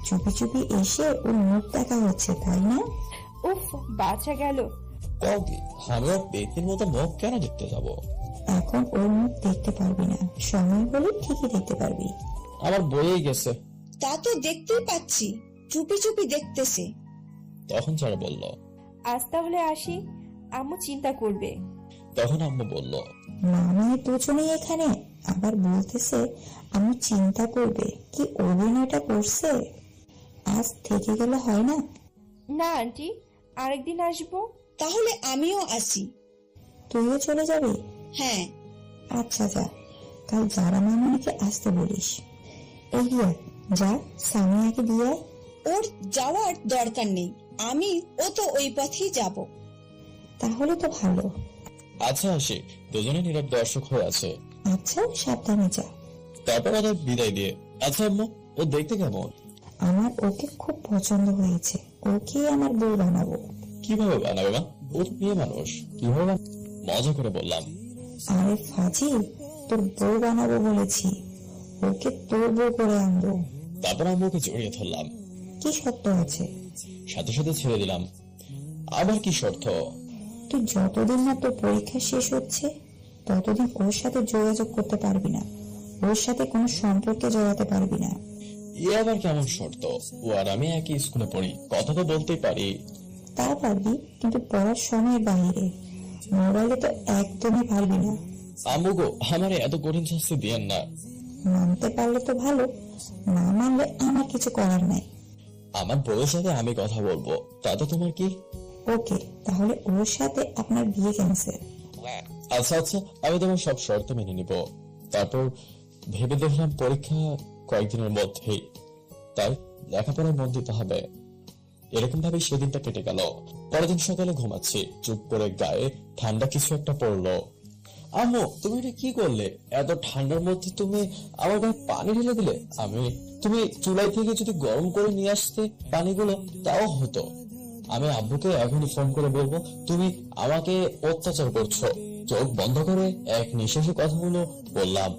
চুপি চুপি এসে ওর মুখ দেখা হচ্ছে, তাই না?
উফ, বাঁচা গেল।
কি আমি ওর পেটের মতো মুখ কেন দেখতে যাব?
এখন ওর মুখ দেখতে পারবি না, সময় হলে ঠিকই দেখতে পারবি।
আমার বইয়েই গেছে।
তা তো দেখতেই পাচ্ছি, চুপি চুপি দেখতেছে।
তখন যারা বলল,
আজ তাহলে আসি, আম্মু চিন্তা করবে।
তখন আম্মু বলল,
মামি দুজনেই এখানে, আবার বলতেছে আমি চিন্তা করবে। কি অভিনয়টা করছে! আজ থেকে গেলে হয় না?
না আন্টি, আরেকদিন আসবো।
তাহলে আমিও আসি।
তুইও চলে যাবি?
হ্যাঁ।
আচ্ছা যা, কাল যারা মামনিকে আসতে বলিস। এই রিয়া, যা সামিয়াকে দিয়ে আয়।
ওর যাওয়ার দরকার নেই, আমি ও তো ওই পথেই যাব।
তাহলে তো ভালো।
আচ্ছা আসি। দুজনে নীরব দর্শক হয়ে আছে।
আচ্ছা, সাবধানে যা।
তারপর ওদের বিদায় দিয়ে, আচ্ছা আম্মু, ও দেখতে কেমন?
আমার ওকে খুব পছন্দ হয়েছে, ওকে আমার বউ বানাবো।
কিভাবে বানাবে মা? ও তো মেয়ে মানুষ, কিভাবে মজা করে বললাম।
আরে ফাজিল, তোর বউ বানাবো বলেছি, ওকে তোর বউ করে আনবো।
তারপর আম্মুকে জড়িয়ে ধরলাম,
কি শর্ত আছে?
সাথে সাথে ছেড়ে দিলাম। আবার কি শর্ত?
তুই যতদিন না তোর পরীক্ষা শেষ হচ্ছে ততদিন ওর সাথে যোগাযোগ করতে পারবি না, ওর সাথে কোনো সম্পর্কে জড়াতে পারবি না।
এ আবার কেমন শর্ত? ও আর আমি একই স্কুলে পড়ি, কথা তো বলতেই পারি।
তা পারবি, কিন্তু পড়ার সময়ের বাইরে। মোবাইলে তো একদমই পারবি না।
আম্মু গো, আমার এত কঠিন শাস্তি দিয়েন না।
মানতে পারলে তো ভালো, না মানলে আমার কিছু করার নাই।
আমার বউয়ের সাথে আমি কথা বলবো, তাতে তোমার কি?
ওকে, তাহলে ওর সাথে আপনার বিয়ে ক্যান্সেল।
আচ্ছা আচ্ছা, আমি তোমার সব শর্ত মেনে নিব। তারপর ভেবে দেখলাম পরীক্ষা কয়েকদিনের মধ্যেই, তাই লেখাপড়ায় মন দিতে হবে। এরকম ভাবে সেদিনটা কেটে গেল। পরের দিন সকালে ঘুমাচ্ছি, চুপ করে গায়ে ঠান্ডা কিছু একটা পড়লো। আম্মু, তুমি এটা কি করলে? এত ঠান্ডার মধ্যে তুমি আমার গায়ে পানি ঢেলে দিলে। তুমি চুলাই থেকে যদি গরম করে নিয়ে আসতে পানিগুলো, তাও হতো। আমি আব্বুকে এখনই ফোন করে বলবো তুমি আমাকে অত্যাচার করছো। চোখ বন্ধ করে এক নিঃশ্বাসে কথাগুলো বললাম।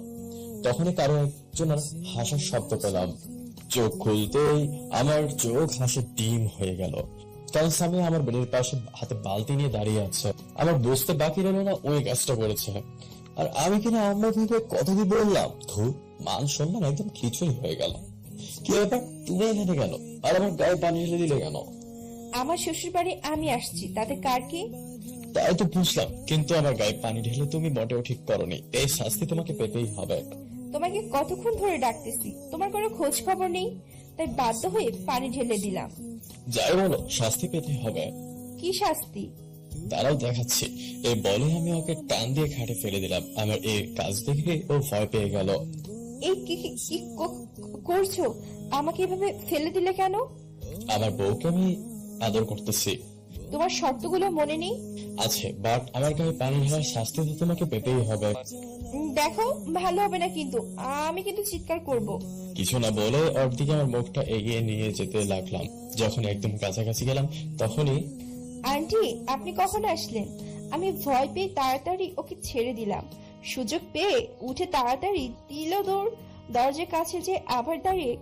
তখনই কারো একজনের হাসার শব্দ পেলাম। চোখ খুলতেই আমার চোখ হাসে ডিম হয়ে গেল, কারণ স্বামী আমার বেডের পাশে হাতে বালতি নিয়ে দাঁড়িয়ে আছে। আমার বুঝতে বাকি রইল না ওই কাজটা করেছে, আর আমি কিনা আম্মা থেকে কথা কি বললাম। মান সম্মান একদম খিচুড়ি হয়ে গেল। কি ব্যাপার, তুমি এখানে কেন? আর আমার গায়ে পানি ঢেলে দিলে কেন?
আমার শ্বশুর বাড়ি আমি আসছি, তাতে কার কি?
তাই তো বুঝলাম, কিন্তু আমার গায়ে পানি ঢেলে তুমি মোটেও ঠিক করনি। এই শাস্তি তোমাকে পেতেই হবে।
তোমাকে কতক্ষণ ধরে ডাকতেছি, তোমার কোনো খোঁজ খবর নেই, তাই বাধ্য হয়ে পানি ঢেলে দিলাম।
যাই বলো, শাস্তি পেতে হবে।
কি শাস্তি?
তারাও দেখাচ্ছি। এই বলে আমি ওকে টান দিয়ে খাটে ফেলে দিলাম। আমার এই কাজ দেখে ও ভয় পেয়ে গেল।
এই কি কি কি করছো? আমাকে এভাবে ফেলে দিলে কেন?
আমার বউকে আমি আদর করতেছি।
তোমার শর্তগুলো মনে নেই?
আছে, বাট আমার গায়ে পানি ঢালার শাস্তি তো তোমাকে পেতেই হবে।
দেখো, ভালো হবে না কিন্তু, আমি কিন্তু চিৎকার করব।
কিছু না বলে ওর দিকে আমার মুখটা এগিয়ে নিয়ে যেতে লাগলাম। যখন একদম কাছাকাছি গেলাম তখনই,
আন্টি, আপনি কখন আসলেন? আমি ভয় পেয়ে তাড়াতাড়ি ওকে ছেড়ে দিলাম। সুযোগ পেয়ে উঠে তাড়াতাড়ি দিল দৌড়। দরজার কাছে যে আবার দাঁড়িয়ে,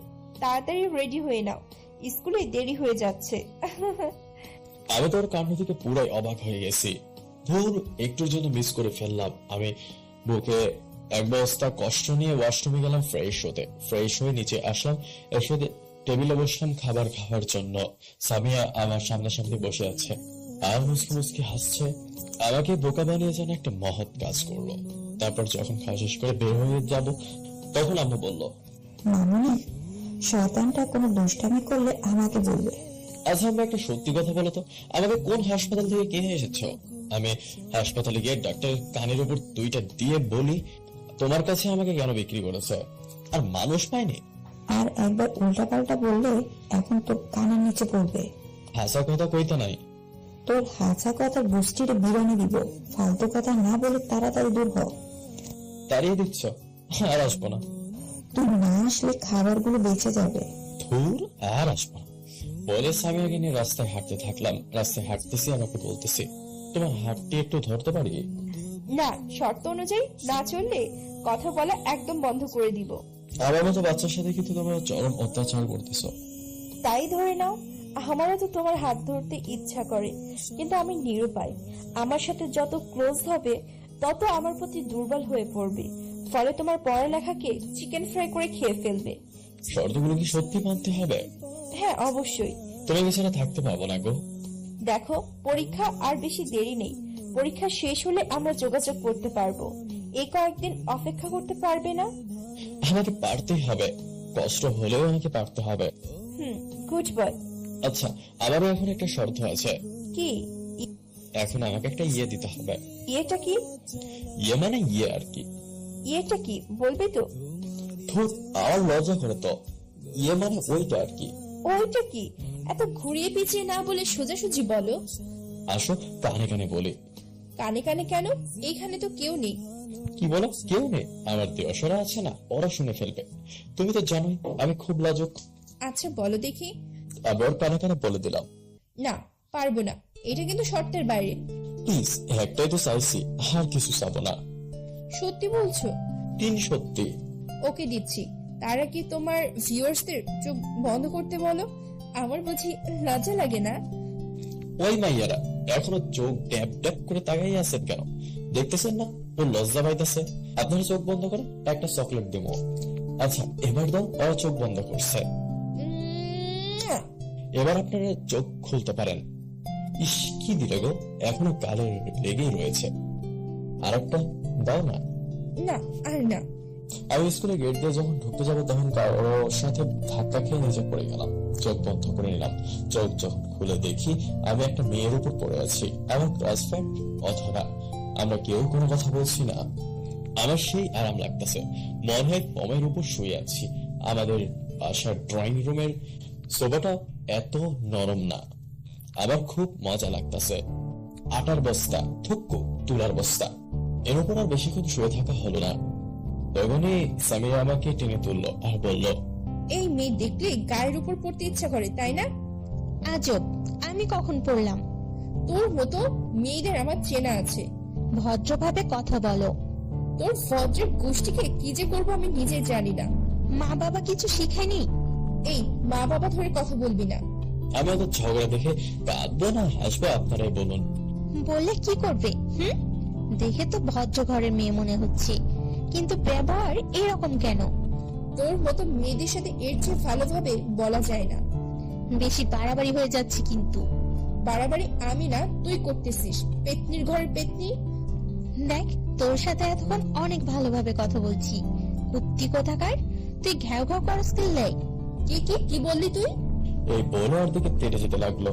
তাড়াতাড়ি রেডি হয়ে নাও, স্কুলে দেরি হয়ে যাচ্ছে।
আমি তোর কাণ্ড থেকে পুরাই অবাক হয়ে গেছি। ধুর, একটুর জন্য মিস করে ফেললাম। আমি বুকে এক বস্তা কষ্ট নিয়ে ওয়াশরুমে গেলাম ফ্রেশ হতে। ফ্রেশ হয়ে নিচে আসলাম, এসে টেবিলে বসলাম খাবার খাওয়ার জন্য। সামিয়া আমার সামনাসামনি বসে আছে আর মুসকি মুসকি হাসছে। আমাকে বোকা বানিয়ে যেন একটা মহৎ কাজ করলো। তারপর যখন খাওয়া শেষ করে বের হয়ে যাব, তখন আম্মু বলল,
মামনি, শয়তানটা কোনো দুষ্টামি করলে আমাকে বলবে।
আচ্ছা আমরা একটা সত্যি কথা বলো তো, আমাকে কোন হাসপাতাল থেকে কিনে এসেছো? আমি হাসপাতালে গিয়ে ডাক্তার কানের উপর 2টা দিয়ে বলি তোমার কাছে আমাকে কেন বিক্রি করেছে, আর মানুষ পাইনি।
আর একবার উল্টাপাল্টা বললে এখন তোর কানের নিচে পড়বে।
হাসা কথা কইতে নাই।
তোর হাসা কথা বুষ্টির বিরানি দিব। ফালতু কথা না বলে তাড়াতাড়ি দূর হ।
তাড়িয়ে দিচ্ছ? আর আসবো না।
তুই না আসলে খাবারগুলো বেঁচে যাবে।
ধুর, আর আসবো না বলে সামিয়াকে নিয়ে রাস্তায় হাঁটতে থাকলাম। রাস্তায় হাঁটতেছি, আমাকে বলতেছি, তোমার হাতটি একটু ধরতে পারি?
না, শর্ত অনুযায়ী না চললে কথা বলা একদম বন্ধ করে দিব।
আমার মতো বাচ্চার সাথে কিন্তু তোমরা চরম অত্যাচার করতেছ।
তাই ধরে নাও, আমারও তো তোমার হাত ধরতে ইচ্ছা করে, কিন্তু আমি নিরুপায়। আমার সাথে যত ক্লোজ হবে তত আমার প্রতি দুর্বল হয়ে পড়বে, ফলে তোমার পড়ালেখাকে চিকেন ফ্রাই করে খেয়ে ফেলবে।
শর্তগুলো কি সত্যি মানতে হবে?
হ্যাঁ, অবশ্যই।
তুমি এছাড়া থাকতে পারবো না গো।
দেখো, পরীক্ষা আর বেশি দেরি নেই। পরীক্ষা শেষ হলে আমরা যোগাযোগ করতে পারবো। এই কয়েকদিন অপেক্ষা করতে পারবে না?
আমাকে পারতেই হবে, কষ্ট হলেও আমাকে পারতে হবে।
Good boy.
আচ্ছা, আমারও এখন একটা শর্ত আছে।
কি?
এখন আমাকে একটা ইয়ে দিতে হবে।
ইয়েটা কি?
ইয়ে মানে ইয়ে আর কি।
ইয়েটা কি বলবে তো?
ধুর, আমার লজ্জা করে তো। ইয়ে মানে ওইটা আর কি।
ওইটা কি? এত ঘুরিয়ে পিছিয়ে না বলে সোজাসুজি বলো।
আসো কানে কানে বলি।
কানে কানে কেন? এইখানে তো কেউ নেই।
কি বলো কেউ নেই? আমার দেওয়াশরা আছে না, ওরা শুনে ফেলবে। তুমি তো জানোই আমি খুব লাজুক।
আচ্ছা বলো দেখি।
আমি ওর কানে কানে বলে দিলাম।
না, পারবো না, এটা কিন্তু শর্তের বাইরে।
প্লিজ, একটাই তো চাইছি, আর কিছু চাবো না।
সত্যি বলছো?
সত্যি।
ওকে দিচ্ছি। তার আগে তোমার ভিউয়ার্সদের চোখ বন্ধ করতে বলো। আমার বুঝি লজ্জা লাগে না?
ওই মাইয়ারা এখনো চোখ ড্যাব ড্যাব করে তাকাই আছেন কেন? দেখতেছেন না ও লজ্জা পাইতেছে? আপনারা চোখ বন্ধ করে একটা চকলেট দিব। আচ্ছা এবার দাও। ওরা চোখ বন্ধ করছে।
উম,
এবার আপনারা চোখ খুলতে পারেন। ইস কি দিলে গো, এখনো গালে লেগেই রয়েছে। আর একটা দাও না।
না আর না।
আমি স্কুলে গেট দিয়ে যখন ঢুকতে যাবো তখন কারোর সাথে ধাক্কা খেয়ে নিচে পড়ে গেলাম। চোখ বন্ধ করে নিলাম। চোখ যখন খুলে দেখি আমি একটা মেয়ের উপর পড়ে আছি, আমার ক্লাস ফ্রেন্ড অথবা। আমরা কেউ কোনো কথা বলছি না। আমার সেই আরাম লাগতেছে, মনে হয় ফমের উপর শুয়ে আছি। আমাদের বাসার ড্রয়িং রুমের সোফাটা এত নরম না। আমার খুব মজা লাগতেছে। আটার বস্তা, থুক্কু তুলার বস্তা, এর উপর আর বেশিক্ষণ শুয়ে থাকা হলো না। তখনই সামিয়া আমাকে টেনে তুললো আর বলল,
এই মেয়ে দেখলে গায়ের উপর পড়তে ইচ্ছা করে, তাই না?
আজব, আমি কখন পড়লাম?
তোর মতো মেয়েদের আমার চেনা আছে।
ভদ্রভাবে কথা বলো।
তোর ফজ্রের গোষ্ঠীকে কি যে করবো আমি নিজে জানি না।
মা বাবা কিছু শিখায়নি?
এই মা বাবা ধরে কথা বলবি না।
আমি ওদের ঝগড়া দেখে কাঁদবো না হাসবো আপনারাই বলুন।
বললে কি করবে? দেখে তো ভদ্র ঘরের মেয়ে মনে হচ্ছে, কিন্তু ব্যবহার এরকম কেন?
তোর মতো মেয়েদের সাথে এর চেয়ে ভালোভাবে বলা যায় না।
বেশি বাড়াবাড়ি হয়ে যাচ্ছে কিন্তু।
বাড়াবাড়ি আমি না, তুই করতেছিস। পেতনির ঘরের পেতনি।
দেখ, তোর সাথে এতক্ষণ অনেক ভালোভাবে কথা বলছি। কুত্তি কোথাকার, তুই ঘ্যাও ঘ্যাও করস কিল্লে?
কি কি কি বললি তুই?
এই বলে ওর দিকে তেড়ে যেতে লাগলো।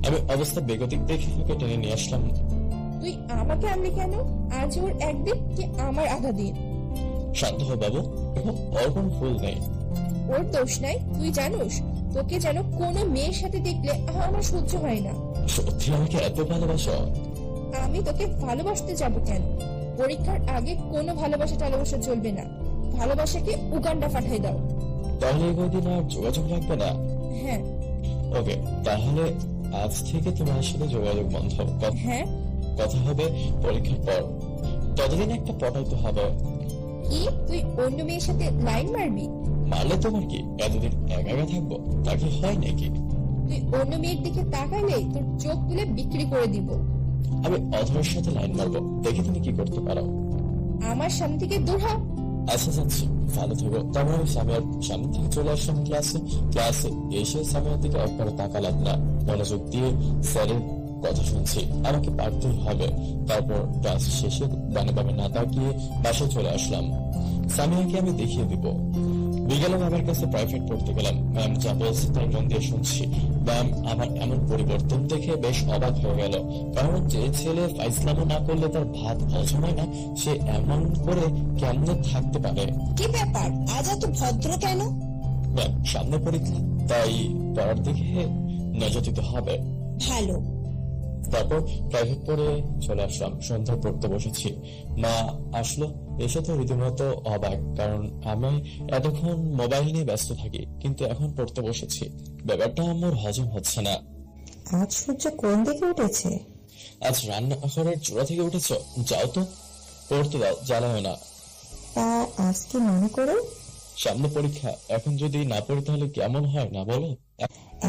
আমি অবস্থা বেগতিক দেখে ওকে টেনে নিয়ে আসলাম।
তুই আমাকে আনলি কেন? আজ ওর একদিন কি আমার আধা দিন?
শান্ত হো বাবু, এখন ওর কোনো ভুল নেই।
ওর দোষ নাই, তুই জানোস? তোকে যেন কোনো মেয়ের সাথে দেখলে আমার সহ্য হয় না।
সত্যি আমাকে এত ভালোবাসো?
আমি তোকে ভালোবাসতে যাব কেন? পরীক্ষার আগে কোনো ভালোবাসা টালোবাসা চলবে না। ভালোবাসাকে উগান্ডা পাঠাই দাও।
তাহলে কদিন আর যোগাযোগ রাখবে না?
হ্যাঁ।
ওকে, তাহলে আজ থেকে তোমার সাথে যোগাযোগ বন্ধ।
হ্যাঁ?
কথা হবে পরীক্ষার পর। ততদিন একটা পটাইতে হবে।
কি তুই অন্য মেয়ের সাথে লাইন মারবি?
মারলে তোমার কি, এতদিন একা একা থাকবো? তাকে হয় নাকি?
তুই অন্য মেয়ের দিকে তাকাইলে তোর চোখ তুলে বিক্রি করে দিব।
আমি অধরের সাথে লাইন মারবো, দেখি তুমি কি করতে পারো।
আমার সামনে থেকে দূর হ।
আচ্ছা যাচ্ছি, ভালো থাকো। তারপর আমি সামিয়ার সামনে থেকে চলে আসলাম ক্লাসে এসে সামিয়ার দিকে একবার তাকালাম না। মনোযোগ দিয়ে স্যারের কথা শুনছি, আমাকে পারতেই হবে। তারপর ক্লাস শেষে ডানে বামে না তাকিয়ে বাসায় চলে আসলাম। সামিয়াকে আমি দেখিয়ে দিব। বিকেলে ম্যামের কাছে প্রাইভেট পড়তে গেলাম। ম্যাম যা বলছে তাই মন দিয়ে শুনছি। ম্যাম আমার এমন পরিবর্তন দেখে বেশ অবাক হয়ে গেল। কারণ যে ছেলে ফাইজলামো না করলে তার ভাত হজম হয় না, সে এমন করে কেমনে থাকতে পারে?
কি ব্যাপার, আজ এত ভদ্র কেন?
ম্যাম সামনে পরীক্ষা, তাই পড়ার দিকে নজর দিতে হবে।
ভালো।
তারপর প্রাইভেট পড়ে চলে আসলাম। সন্ধ্যা পড়তে বসেছি। মা আসলো, এসে তো রীতিমতো অবাক, কারণ আমি এতক্ষণ মোবাইল নিয়ে ব্যস্ত থাকি, কিন্তু এখন পড়তে বসেছি। ব্যাপারটা আমার হজম হচ্ছে না।
আজ সূর্য কোন দিকে উঠেছে?
আজ রান্নাঘরের চূড়া থেকে উঠেছ? যাও তো, পড়তে দাও, জ্বালাও না।
তা আজ কি মনে করে?
সামনে পরীক্ষা, এখন যদি না পড়ি তাহলে কেমন হয় না বলো?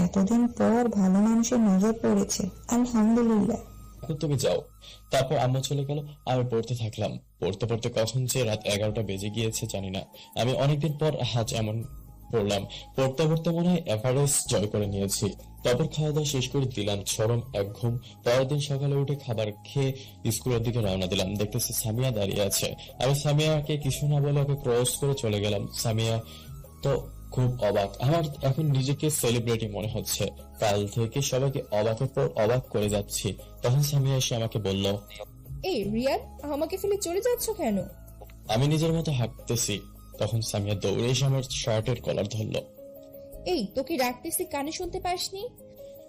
এতদিন পর ভালো মানুষের নজর পড়েছে, আলহামদুলিল্লাহ।
এখন তুমি যাও। তারপর আম্মু চলে গেল, আমি পড়তে থাকলাম। পড়তে পড়তে কখন যে রাত 11টা বেজে গিয়েছে জানি না। আমি অনেকদিন পর আজ এমন পড়লাম। পড়তে পড়তে মনে হয় এভারেস্ট জয় করে নিয়েছি। তারপর খাওয়া দাওয়া শেষ করে দিলাম চরম এক ঘুম। পরের দিন সকালে উঠে খাবার খেয়ে স্কুলের দিকে রওনা দিলাম। দেখতেছি সামিয়া দাঁড়িয়ে আছে। আমি সামিয়াকে কিছু না বলে ওকে ক্রস করে চলে গেলাম। সামিয়া তো খুব অবাক। আমার এখন নিজেকে সেলিব্রিটি মনে হচ্ছে। কাল থেকে সবাইকে অবাকের পর অবাক করে যাচ্ছি। তখন সামিয়া এসে আমাকে বলল,
এই রিয়াদ, আমাকে ফেলে চলে যাচ্ছ কেন?
আমি নিজের মতো হাঁটতেছি, তখন সামিয়া দৌড়ে এসে আমার শার্টের কলার ধরলো।
এই, তোকে ডাকতেছি, কানে শুনতে পাসনি?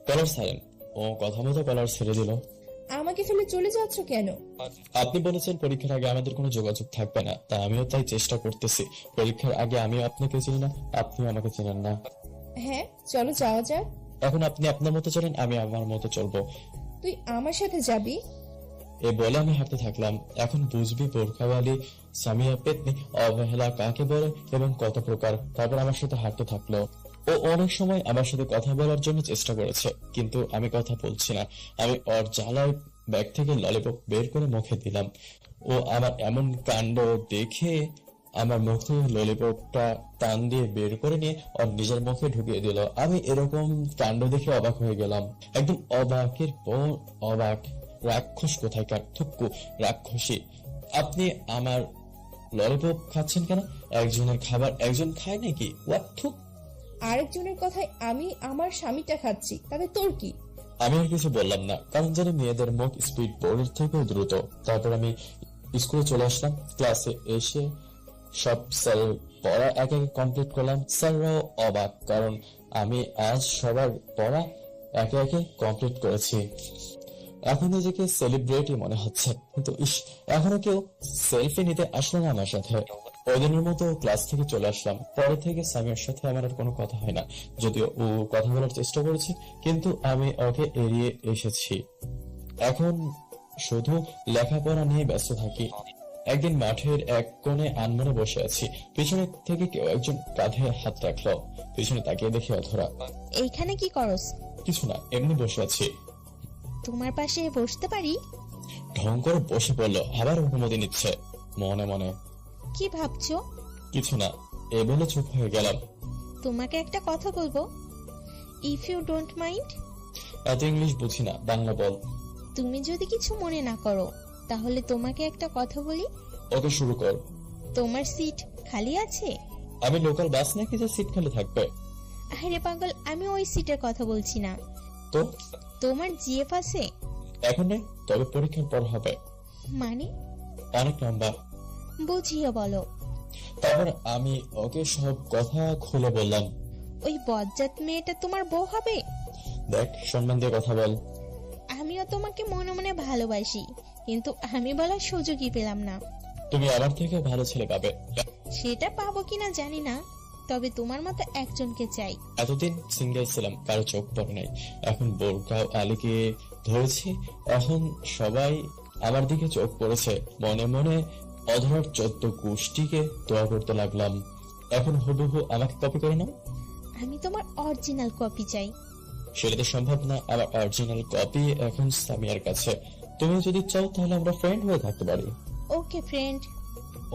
কলার ছাড়েন। ও কথা মতো কলার ছেড়ে দিল।
আমাকে ফেলে চলে যাচ্ছ কেন?
আপনি বলেছেন পরীক্ষার আগে আমাদের কোনো যোগাযোগ থাকবে না, তা আমিও তাই চেষ্টা করতেছি। পরীক্ষার আগে আমিও আপনাকে চিনি না, আপনিও আমাকে চেনেন না।
হ্যাঁ, চলো যাওয়া যাক।
এখন আপনি আপনার মতো চলেন, আমি আমার মতো চলবো।
তুই আমার সাথে যাবি?
এ বলে আমি হাঁটতে থাকলাম। এখন বুঝবি বোরখাওয়ালি, সামিয়া পেতনি, অবহেলা কাকে বলে এবং কত প্রকার। তারপর আমার সাথে হাঁটতে থাকলো। ও অনেক সময় আমার সাথে কথা বলার জন্য চেষ্টা করেছে, কিন্তু আমি কথা বলছি না। আমি ওর জ্বালায় ব্যাগ থেকে ললিপপ বের করে মুখে দিলাম। ও আমার এমন কাণ্ড দেখে আমার মুখে ললিপপটা টান দিয়ে বের করে নিয়ে ওর নিজের মুখে ঢুকিয়ে দিল। আমি এরকম কাণ্ড দেখে অবাক হয়ে গেলাম, একদম অবাকের পর অবাক। রাক্ষস কোথায়কার, থুক্কু রাক্ষসী। আপনি আমার ললিপপ খাচ্ছেন কেন? একজনের খাবার একজন খায় নাকি? থুক।
আরেকজনের কথায় আমি আমার স্বামীটা খাচ্ছি, তাতে তোর কি?
আমি আর কিছু বললাম না, কারণ জানি মেয়েদের মুখ স্পিড বোর্ডের থেকেও দ্রুত। তারপর আমি স্কুলে চলে আসলাম। ক্লাসে এসে সব স্যার পড়া এক একে কমপ্লিট করলাম। স্যাররাও অবাক, কারণ আমি আজ সবার পড়া একে একে কমপ্লিট করেছি। এখন নিজেকে সেলিব্রিটি মনে হচ্ছে, কিন্তু এখনো কেউ সেলফি নিতে আসলো না আমার সাথে। ওই দিনের মতো ক্লাস থেকে চলে আসলাম। পরে থেকে সামিয়ার সাথে আমার আর কোনো কথা হয় না, যদিও ও কথা বলার চেষ্টা করেছে, কিন্তু আমি ওকে এড়িয়ে এসেছি। এখন শুধু লেখাপড়া নিয়ে ব্যস্ত থাকি। একদিন মাঠের এক কোণে আনমনে বসে আছি, পিছনে থেকে কেউ একজন কাঁধে হাত রাখলো। পিছনে তাকিয়ে দেখি অধরা।
এইখানে কি করস?
কিছু না, এমনি বসে আছি।
তোমার পাশে বসতে পারি?
ঢং করে বসে পড়লো, আবার অনুমতি নিচ্ছে মনে মনে।
কি ভাবছো?
কিছু না, এ বলে চুপ হয়ে গেলাম।
তোমাকে একটা কথা বলবো, ইফ ইউ ডোন্ট মাইন্ড।
এত ইংলিশ বুঝি না, বাংলা বল।
তুমি যদি কিছু মনে না করো, তাহলে তোমাকে একটা কথা বলি।
ওকে, শুরু কর।
তোমার সিট খালি আছে?
আমি লোকাল বাস নাকি যে সিট খালি থাকবে?
আরে পাগল, আমি ওই সিটের কথা বলছি না।
তো
তোমার জিএফ আছে?
এখন নেই, তবে পরীক্ষার পর হবে।
মানে?
অনেক লম্বা।
বুঝিয়ে বলো।
তারপর আমি ওকে সব কথা খুলে বললাম।
ওই বজ্জাত মেয়েটা তোমার বউ হবে?
দেখ, সম্মান দিয়ে কথা বল।
আমিও তোমাকে মনে মনে ভালোবাসি, কিন্তু আমি বলার সুযোগই পেলাম না।
তুমি আমার থেকে ভালো ছেলে পাবে।
সেটা পাবো কিনা জানি না, তবে তোমার মতো একজনকে চাই।
এতদিন সিঙ্গেল ছিলাম, কারো চোখ পড়ে নাই। এখন বোরকা আলীকে ধরেছি, এখন সবাই আমার দিকে চোখ পড়েছে। মনে মনে অধরার 14 গোষ্ঠীকে দোয়া করতে লাগলাম। এখন হুবহু আমাকে কপি করে নাও।
আমি তোমার অরিজিনাল কপি চাই।
সেটা তো সম্ভব না, আমার অরিজিনাল কপি এখন সামিয়ার কাছে। তুমি যদি চাও তাহলে আমরা ফ্রেন্ড হয়ে থাকতে পারি।
ওকে ফ্রেন্ড।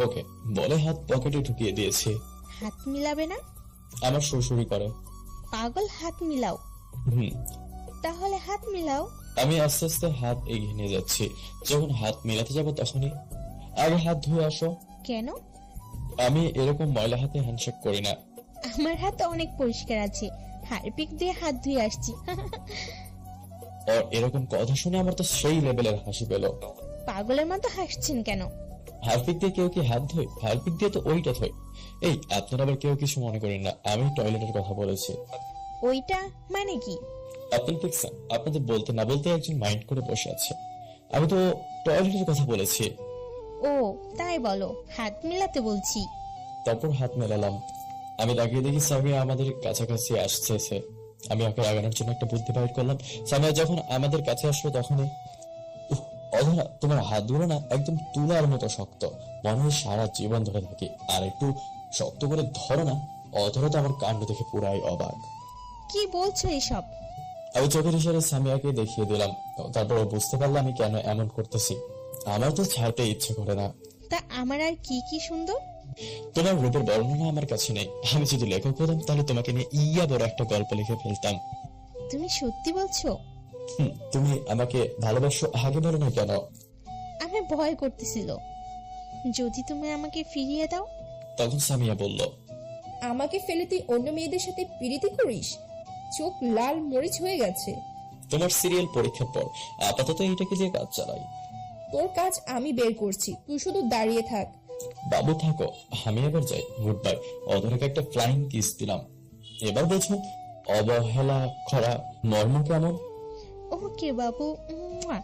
ওকে বলে হাত পকেটে ঢুকিয়ে দিয়েছি।
হাত মিলাবে না?
আমার শ্বশুরই করে।
পাগল, হাত মিলাও। তাহলে হাত মিলাও।
আমি আস্তে আস্তে হাত এগিয়ে নিয়ে যাচ্ছি। যখন হাত মিলাতে যাব তখনই, আগে হাত ধুয়ে আসো।
কেন?
আমি এরকম ময়লা হাতে হ্যান্ডশেক করি না।
আমার হাত অনেক পরিষ্কার আছে, হারপিক দিয়ে হাত ধুয়ে আসছি।
আর এরকম কথা শুনে আমার তো সেই লেভেলের হাসি পেল।
পাগলের মতো হাসছেন কেন?
হারপিক দিয়ে কেউ কি হাত ধোয়? হারপিক দিয়ে তো ওইটা ধোয়। এই, আপনারা আবার কেউ কিছু মনে করেন না, আমি টয়লেটের কথা বলেছি।
ওইটা মানে কি?
আপনারা দেখছেন, আপনাদের বলতে না বলতে একজন মাইন্ড করে বসে আছে। আমি তো টয়লেটের কথা বলেছি।
ও তাই বলো, হাত মিলাতে বলছি।
তারপর হাত মেলালাম। আমি তাকিয়ে দেখি সামিয়া আমাদের কাছাকাছি আসছে। আমি ওকে আগানোর জন্য একটা বুদ্ধি বাইর করলাম। সামিয়া যখন আমাদের কাছে আসলো তখনই, অধরা, তোমার হাতগুলো না একদম তুলার মতো শক্ত, মনে হয় সারা জীবন ধরে থাকি। আর একটু শক্ত করে ধরো না। অধরা তো আমার কাণ্ড দেখে পুরাই অবাক।
কি বলছো এসব?
আমি চোখের ইশারায় সামিয়াকে দেখিয়ে দিলাম। তারপর ও বুঝতে পারলো আমি কেন এমন করতেছি। আমার তো ছাড়তে ইচ্ছে করে না।
তা আমার আর কি কি সুন্দর?
তোমার রূপের বর্ণনা আমার কাছে নেই। আমি যদি লেখক হতাম তাহলে তোমাকে নিয়ে ইয়া বড় একটা গল্প লিখে ফেলতাম।
তুমি সত্যি বলছো?
তুমি আমাকে ভালোবাসো, আগে বলো না কেন?
আমি ভয় করতেছিল, যদি তুমি আমাকে ফিরিয়ে দাও।
তখন সামিয়া বলল,
আমাকে ফেলে তুই অন্য মেয়েদের সাথে প্রীতি করিস? চোখ লাল মরিচ হয়ে গেছে।
তোমার সিরিয়াল পরীক্ষার পর আপাতত এইটাকে দিয়ে কাজ চালাই।
তোর কাজ আমি বের করছি, তুই শুধু দাঁড়িয়ে থাক।
বাবু থাকো, আমি এবার যাই, গুড বাই। অধরকে একটা ফ্লাইং কিস দিলাম। এবার বলছো অবহেলা করা মর্ম কেমন?
ওকে বাবু, মুয়া।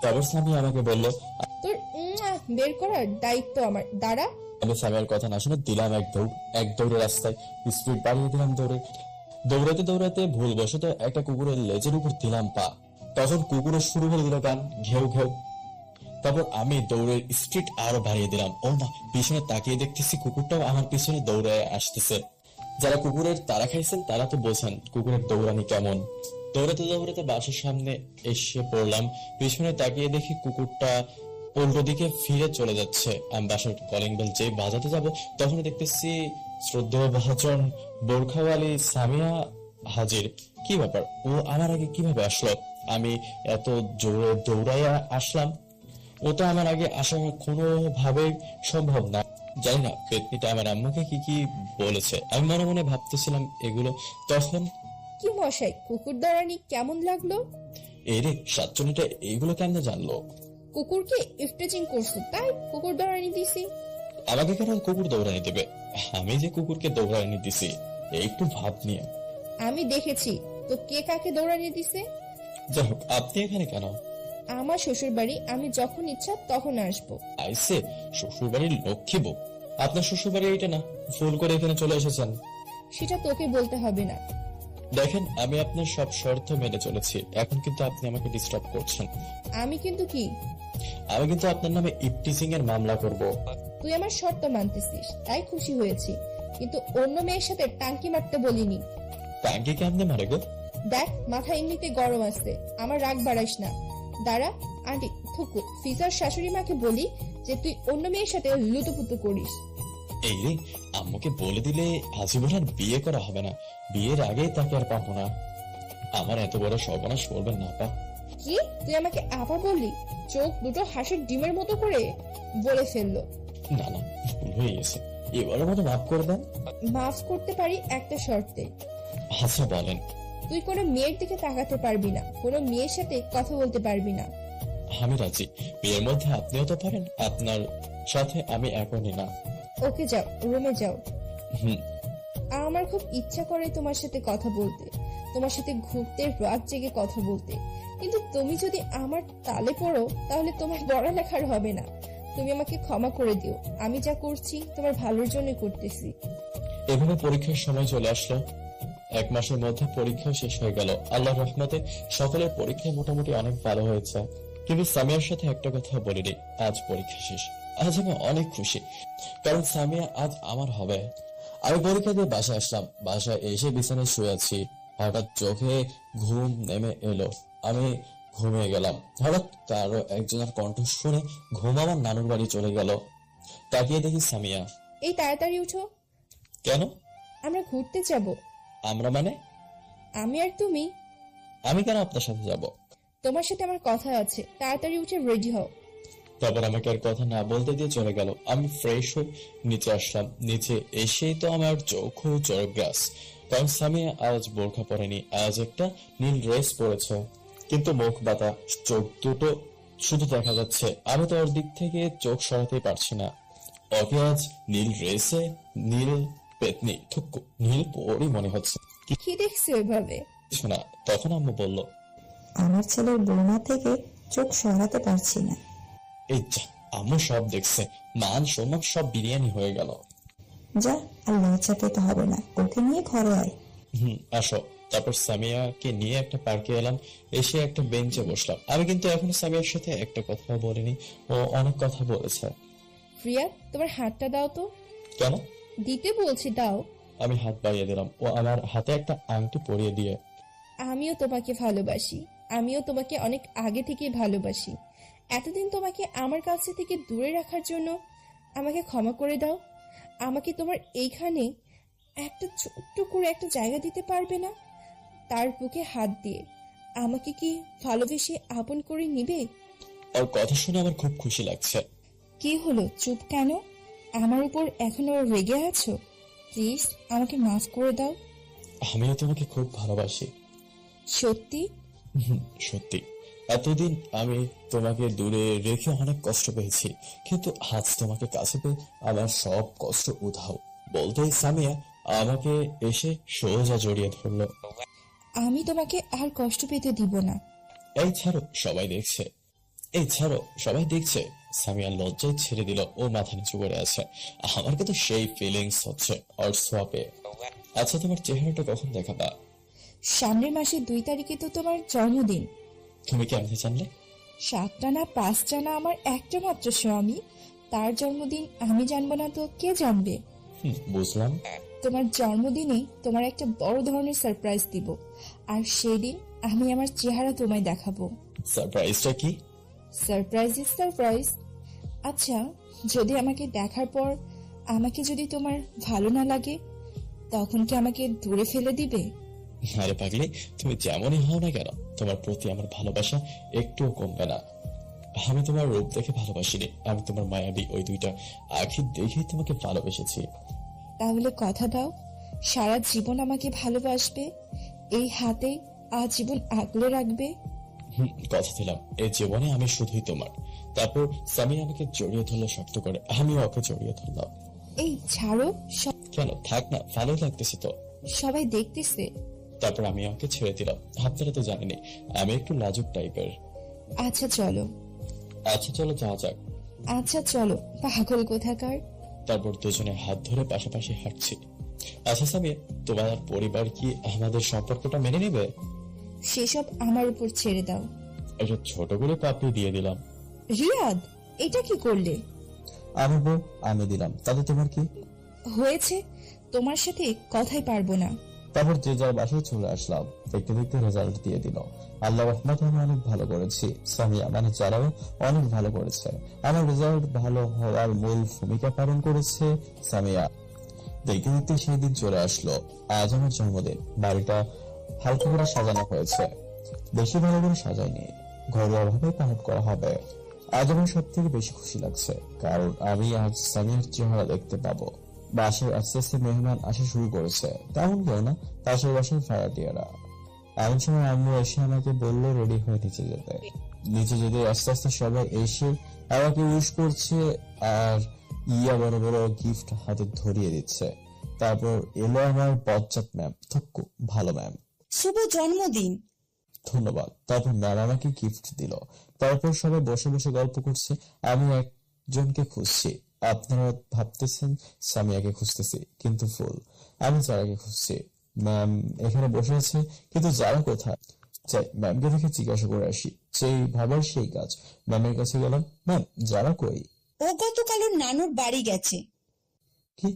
তারপর সামিয়া আমাকে বলল,
তোর বের করার দায়িত্ব আমার, দাঁড়া।
আমি সামিয়ার কথা না শুনে দিলাম এক দৌড়ে রাস্তায় স্পিড বাড়িয়ে দিলাম। দৌড়াতে দৌড়াতে ভুলবশত একটা কুকুরের লেজের উপর দিলাম পা। তখন কুকুরের শুরু হয়ে দিল গান, ঘেউ ঘেউ। তারপর আমি দৌড়ের স্পিড আরো বাড়িয়ে দিলাম। ও মা, পিছনে তাকিয়ে দেখতেছি কুকুরটাও আমার পিছনে দৌড়ে আসতেছে। যারা কুকুরের তাড়া খাইছেন তারা তো বোঝেন কুকুরের দৌড়ানি কেমন। দৌড়াতে দৌড়াতে বাসার সামনে এসে পড়লাম। পিছনে তাকিয়ে দেখি কুকুরটা উল্টো দিকে ফিরে চলে যাচ্ছে। আমি বাসার কলিং বেল যে বাজাতে যাব তখন দেখতেছি শ্রদ্ধেয় ভাজন বোরখাওয়ালি সামিয়া হাজির। কি ব্যাপার, ও আমার আগে কিভাবে আসলো? আমি এত জোরে দৌড়াইয়া আসলাম, ও তো আমার আগে আসা কোনোভাবেই সম্ভব না। জানি না পেতনিটা আমার আম্মুকে কি কি বলেছে, আমি মনে মনে ভাবতেছিলাম এগুলো। তখন
কি মশাই, কুকুর দাঁড়ানি কেমন লাগলো?
এরে সাতচুনিটা এইগুলো কেমনে জানলো?
কুকুরকে ইফটেজিং করছো তাই কুকুর দাঁড়ানি দিছি।
আমাকে কেন কুকুর দৌড়ানি দেবে? আমি যে কুকুরকে দৌড়ানি দিছি একটু ভাব নিয়ে।
আমি দেখেছি তো কে কাকে দৌড়ানি দিছে।
যাই হোক, আপনি এখানে কেন?
আমার শ্বশুর বাড়ি, আমি যখন ইচ্ছা তখন আসবো।
আইসে শ্বশুর বাড়ির লক্ষ্মী বউ। আপনার শ্বশুর বাড়ি এটা না, ফুল করে এখানে চলে এসেছেন।
সেটা তোকে বলতে হবে না।
দেখেন, আমি আপনার সব শর্ত মেনে চলেছি, এখন কিন্তু আপনি আমাকে ডিস্টার্ব করছেন।
আমি কিন্তু কি,
আমি কিন্তু আপনার নামে ইফটিজিং এর মামলা করব।
তুই আমার শর্ত মানতেছিস তাই খুশি হয়েছি, কিন্তু অন্য মেয়ের সাথে টাঙ্কি মারতে বলিনি।
ট্যাঙ্কি কেমনে মারে গো?
দেখ, মাথা এমনিতে গরম আছে, আমার রাগ বাড়াইস না। দাঁড়া, আন্টি থুকু ফিজার শাশুড়ি মাকে বলি যে তুই অন্য মেয়ের সাথে লুতুপুতু করিস।
এই রে, আম্মুকে বলে দিলে আজীবন আর বিয়ে করা হবে না। বিয়ের আগেই তাকে আর পাবো না। আমার এত বড় সর্বনাশ করবেন না আপা।
কি, তুই আমাকে আপা বললি? চোখ দুটো হাঁসের ডিমের মতো করে বলে ফেললো।
না না, ভুল হয়ে গেছে, এবারের মতো মাফ করে দেন।
মাফ করতে পারি একটা শর্তে।
আচ্ছা বলেন।
তুই কোনো মেয়ের দিকে তাকাতে পারবি না, কোনো মেয়ের সাথে কথা বলতে পারবি না।
আমি রাজি, বিয়ের মধ্যে আপনিও তো পারেন, আপনার সাথে আমি এখনই না।
ওকে যাও, রুমে যাও।
হুম।
আমার খুব ইচ্ছা করে তোমার সাথে কথা বলতে, তোমার সাথে ঘুরতে, রাত জেগে কথা বলতে, কিন্তু তুমি যদি আমার তালে পড়ো তাহলে তোমার পড়ালেখার হবে না। তুমি আমাকে ক্ষমা করে দিও, আমি যা করছি তোমার ভালোর জন্য করতেছি।
এভাবে পরীক্ষার সময় চলে আসলো। 1 মাসের মধ্যে পরীক্ষা শেষ হয়ে গেল। আল্লাহর রহমতে সকলের পরীক্ষা মোটামুটি অনেক ভালো হয়েছে, কিন্তু সামিয়ার সাথে একটা কথা বলিনি, আজ পরীক্ষা শেষ। আজ আমি অনেক খুশি, কারণ সামিয়া আজ আমার হবে। আমি পরীক্ষা দিয়ে বাসায় আসলাম। বাসায় এসে বিছানায় শুয়ে আছি, হঠাৎ চোখে ঘুম নেমে এলো। আমি ঘুমিয়ে গেলাম। হঠাৎ কারো একজনের কণ্ঠ শুনে ঘুম আমার নানুর বাড়ি চলে গেল। তাকিয়ে দেখি সামিয়া।
এই তাড়াতাড়ি উঠো,
কেন?
আমরা ঘুরতে যাব।
আমরা মানে?
আমি আর তুমি।
আমি কেন আপনার সাথে যাব?
তোমার সাথে আমার কথা আছে, তাড়াতাড়ি উঠে রেডি হও।
তারপর আমাকে আর কথা না বলতে দিয়ে চলে গেল। আমি ফ্রেশ হয়ে নিচে আসলাম। নিচে এসেই তো আমার চোখ চরগ্রাস, কারণ সামিয়া আজ বোরখা পরেনি, আজ একটা নীল ড্রেস পরেছে, কিন্তু মুখ বাতা, চোখ দুটো শুধু দেখা যাচ্ছে। আমি তো ওর দিক থেকে চোখ সরাতেই পারছি না। ওকে আজ নীল ড্রেসে নীল পেতনি, থুকু নীল পরই মনে হচ্ছে।
কি দেখছো এভাবে?
কিছু না। তখন আম্মু বলল,
আমার ছেলের বৌমা থেকে চোখ সরাতে পারছি না।
এই যা, আম্মু সব দেখছে, মান সম্মান সব বিরিয়ানি হয়ে গেল।
যা, আর লজ্জা পেতে হবে না, ওকে নিয়ে ঘরে আয়।
আসো। তারপর সামিয়াকে নিয়ে একটা পার্কে এলাম। এসে একটা বেঞ্চে বসলাম। আমি কিন্তু এখনো সামিয়ার সাথে একটা কথা বলিনি, ও অনেক কথা বলেছে।
রিয়া, তোমার হাতটা দাও তো।
কেন?
দিতে বলছি, দাও।
আমি হাত বাড়িয়ে দিলাম। ও আমার হাতে একটা আংটি পরিয়ে দিয়ে,
আমিও তোমাকে ভালোবাসি, আমিও তোমাকে অনেক আগে থেকে ভালোবাসি। এতদিন তোমাকে আমার কাছে থেকে দূরে রাখার জন্য আমাকে ক্ষমা করে দাও। আমাকে তোমার এইখানে একটা ছোট্ট করে একটা জায়গা দিতে পারবে না? তার বুকে হাত দিয়ে আমাকে কি ভালোবেসে আপন করে নিবে?
ওর কথা শুনে আমার খুব খুশি লাগছে।
কি হলো, চুপ কেন? আমার উপর এখনো রেগে আছো? প্লিজ আমাকে মাফ করে দাও।
আমিও তোমাকে খুব ভালোবাসি।
সত্যি?
সত্যি। এতদিন আমি তোমাকে দূরে রেখে অনেক কষ্ট পেয়েছি, কিন্তু আজ তোমাকে কাছে পেয়ে আমার সব কষ্ট উধাও। বলতেই সামিয়া আমাকে এসে সোজা জড়িয়ে ধরলো।
আমি তোমাকে আর কষ্ট পেতে দিব না।
এই ছাড়ো, সবাই দেখছে। এই ছাড়ো, সবাই দেখছে। সামিয়া লজ্জায় ছেড়ে দিল, ও মাথা নিচু করে আছে। আমার কিন্তু সেই ফিলিংস হচ্ছে ওর সোয়াপে। আচ্ছা, তোমার চেহারাটা কখন দেখাবা?
সামনের মাসের 2 তারিখে তো তোমার জন্মদিন।
তুমি কেমনে জানলে?
7টা না 5টা না আমার একটা মাত্র স্বামী, তার জন্মদিন আমি জানবো না তো কে জানবে?
বুঝলাম।
তোমার জন্মদিনে তোমার একটা বড় ধরনের সারপ্রাইজ দিব, আর সেদিন আমি আমার চেহারা তোমায় দেখাবো।
সারপ্রাইজটা কি?
Surprise is surprise. আচ্ছা, যদি আমাকে দেখার পর আমাকে যদি তোমার ভালো না লাগে, তখন কি আমাকে দূরে ফেলে দিবে?
আরে পাগলি, তুমি যেমনই হও না কেন, তোমার প্রতি আমার ভালোবাসা একটুও কমবে না। আমি তোমার রূপ দেখে ভালোবাসিনি, আমি তোমার মায়াবী ওই 2টা আঁখি দেখেই তোমাকে ভালোবেসেছি।
তাহলে কথা দাও, সারা জীবন আমাকে ভালোবাসবে, এই হাতে আজীবন আগলে রাখবে।
কথা দিলাম, এই জীবনে আমি শুধুই তোমার। তারপর সামিয়া আমাকে জড়িয়ে ধরলো শক্ত করে, আমিও ওকে জড়িয়ে ধরলাম।
এই ছাড়ো,
কেন, থাক না, ভালোই লাগতেছে তো।
সবাই দেখতেছে।
তারপর আমি ওকে ছেড়ে দিলাম। আপনারা তো জানেনই আমি একটু লাজুক টাইপের।
আচ্ছা চলো।
আচ্ছা চলো, যাওয়া যাক।
আচ্ছা চলো, পাগল কোথাকার।
তারপর দুজনে হাত ধরে পাশাপাশি হাঁটছি। আচ্ছা সামিয়া, তোমার পরিবার কি আমাদের সম্পর্কটা মেনে নেবে?
সেসব আমার উপর ছেড়ে দাও।
একটা ছোট করে পাপড়ি দিয়ে দিলাম।
রিয়াদ, এটা কি করলে?
আমি বউ, আমি দিলাম, তাতে তোমার কি?
হয়েছে, তোমার সাথে কথাই পারবো না।
তারপর যে যার বাসায় চলে আসলাম। দেখতে দেখতে রেজাল্ট দিয়ে দিল। আল্লাহ রহমতে আমি অনেক ভালো করেছি। সামিয়া মানে যারাও অনেক ভালো করেছে। আমার রেজাল্ট ভালো হওয়ার মূল ভূমিকা পালন করেছে সামিয়া। দেখতে দেখতে সেই দিন চলে আসলো। আজ আমার জন্মদিন। বাড়িটা হালকা করে সাজানো হয়েছে, বেশি ভালো করে সাজায়নি, ঘরোয়া ভাবে পালন করা হবে। আজ আমার সব থেকে বেশি খুশি লাগছে, কারণ আমি আজ সামিয়ার চেহারা দেখতে পাবো। বাসায় আস্তে আস্তে মেহমান আসা শুরু করেছে। তেমন কেউ না, পাশের বাসায় ভাড়াটিয়ারা। এমন সময় আম্মু এসে আমাকে বললো রেডি হয়ে নিচে যেতে। নিচে যেতে আস্তে আস্তে সবাই এসে আমাকে উইশ করছে আর বড় বড় গিফট হাতে ধরিয়ে দিচ্ছে। তারপর এলো আমার বজ্জাত ম্যাম। থক্কু, ভালো ম্যাম,
শুভ জন্মদিন।
ধন্যবাদ। তারপর ম্যাম আমাকে গিফট দিল। তারপর সবাই বসে বসে গল্প করছে। আমি একজনকে খুঁজছি। আপনারা ভাবতেছেন সামিয়াকে খুঁজতেছি, কিন্তু ফুল, আমি যারাকে খুঁজছি। ম্যাম এখানে বসে আছে, কিন্তু যারা কোথায়? যাই ম্যামকে দেখে জিজ্ঞাসা করে আসি। সেই ভাবার সেই কাজ। ম্যামের কাছে গেলাম। ম্যাম, যারা কই?
ও গতকাল ওর নানুর বাড়ি গেছে।
কি,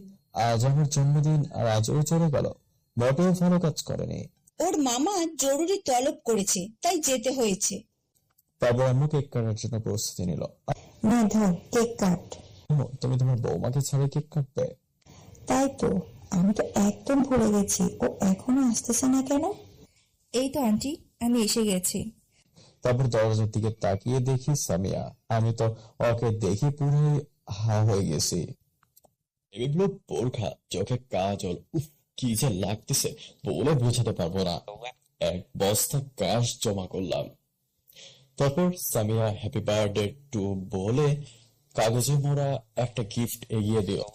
আজ আমার জন্মদিন আর আজও চলে গেল? মোটেও ভালো কাজ করেনি।
ওর মামা জরুরি তলব করেছে, তাই যেতে হয়েছে।
তারপর আম্মু কেক কাটার জন্য প্রস্তুতি নিল।
না ধর, কেক কাট।
আম্মু, তুমি তোমার বৌমাকে ছাড়া কেক কাটবে?
তাই তো, আমি তো একদম ভুলে গেছি। ও এখনো আসতেছে না কেন?
এই তো আন্টি, আমি এসে গেছি।
তারপর দরজার দিকে তাকিয়ে দেখি সামিয়া। আমি তো ওকে দেখি পুরোই হা হয়ে গেছি।
এগুলো বোরখা, চোখে কাজল, উফ কি যে লাগতেছে বলে বোঝাতে পারবো না। এক বস্তা কাশ জমা করলাম। তারপর সামিয়া হ্যাপি বার্থডে টু বলে কাগজে মোড়া একটা গিফট এগিয়ে দিও।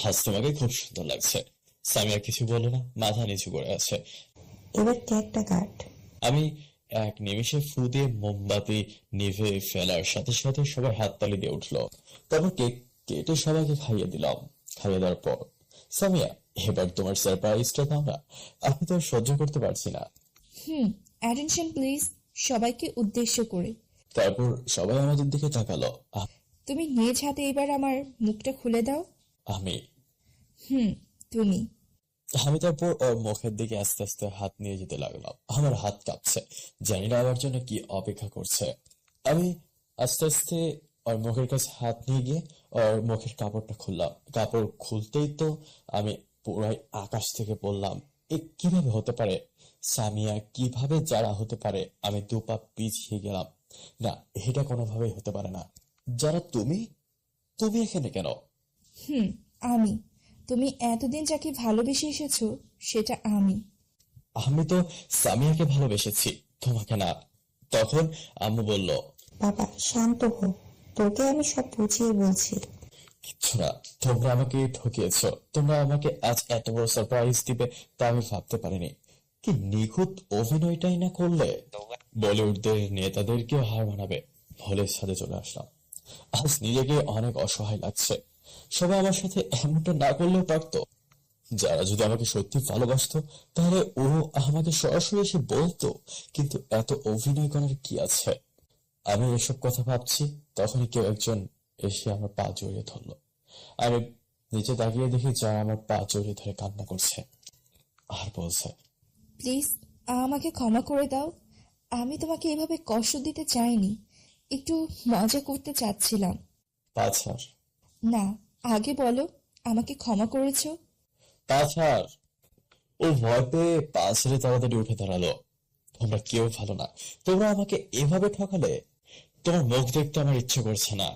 আজ তোমাকে খুব সুন্দর লাগছে। সামিয়া কিছু বলে না, মাথা নিচু করে আছে।
এবার কেকটা কাট।
আমি এক নিমিষে ফু দিয়ে মোমবাতি নিভে ফেলার সাথে সাথে সবাই হাততালি দিয়ে উঠলো। তারপর কেক কেটে সবাইকে খাইয়ে দিলাম। খাইয়ে দেওয়ার পর, সামিয়া এবার তোমার সারপ্রাইজটা দাও না, আমি তো আর সহ্য করতে পারছি না।
অ্যাটেনশন প্লিজ, সবাইকে উদ্দেশ্য করে।
তারপর সবাই আমাদের দিকে তাকালো।
তুমি নিজ হাতে এবার আমার মুখটা খুলে দাও।
আমি
তুমি।
আমি তারপর ওর মুখের দিকে আস্তে আস্তে হাত নিয়ে যেতে লাগলাম। আমার হাত কাঁপছে, জানি না আমার জন্য কি অপেক্ষা করছে। আমি আস্তে আস্তে ওর মুখের কাছে হাত নিয়ে গিয়ে ওর মুখের কাপড়টা খুললাম। কাপড় খুলতেই তো আমি পুরাই আকাশ থেকে পড়লাম। এ কিভাবে হতে পারে? সামিয়া কিভাবে যারা হতে পারে? আমি 2 পা পিছিয়ে গেলাম। না, এটা কোনোভাবেই হতে পারে না। যারা তুমি তুমি এখানে কেন?
আমি। তুমি এতদিন যাকে ভালোবেসে এসেছো সেটা আমি।
আমি তো সামিয়াকে ভালোবেসেছি, তোমাকে না। তখন আম্মু বলল,
বাবা শান্ত হো, তোকে আমি সব বুঝিয়ে বলছি।
কিচ্ছু না, তোমরা আমাকে ঠকিয়েছ। তোমরা আমাকে আজ এত বড় সারপ্রাইজ দিবে তা আমি ভাবতে পারিনি। কি নিখুঁত অভিনয়টাই না করলে, বলিউডদের নেতাদেরকেও হার মানাবে বলে ছাদে চলে আসলাম। আজ নিজেকে অনেক অসহায় লাগছে। সবাই আমার সাথে এমনটা না করলেও পারতো। যারা যদি আমাকে সত্যি ভালোবাসতো তাহলে ও আমাকে সরাসরি এসে বলতো, কিন্তু এত অভিনয় করার কি আছে? আমি এসব কথা ভাবছি, তখনই কেউ একজন এসে আমার পা জড়িয়ে ধরলো। আমি নিচে তাকিয়ে দেখি যারা আমার পা জড়িয়ে ধরে কান্না করছে আর বলছে,
প্লিজ আমাকে ক্ষমা করে দাও। আমি তোমাকে এভাবে কষ্ট দিতে চাইনি, একটু মজা করতে চাচ্ছিলাম।
পা ছাড়,
না, আগে বলো আমাকে ক্ষমা করেছো।
পা ছাড়। ও ভয় পেয়ে পা ছেড়ে তাড়াতাড়ি উঠে দাঁড়ালো। তোমরা কেউ ভালো না, তোমরা আমাকে এভাবে ঠকালে। তোমার মুখ দেখতে আমার ইচ্ছে করছে না।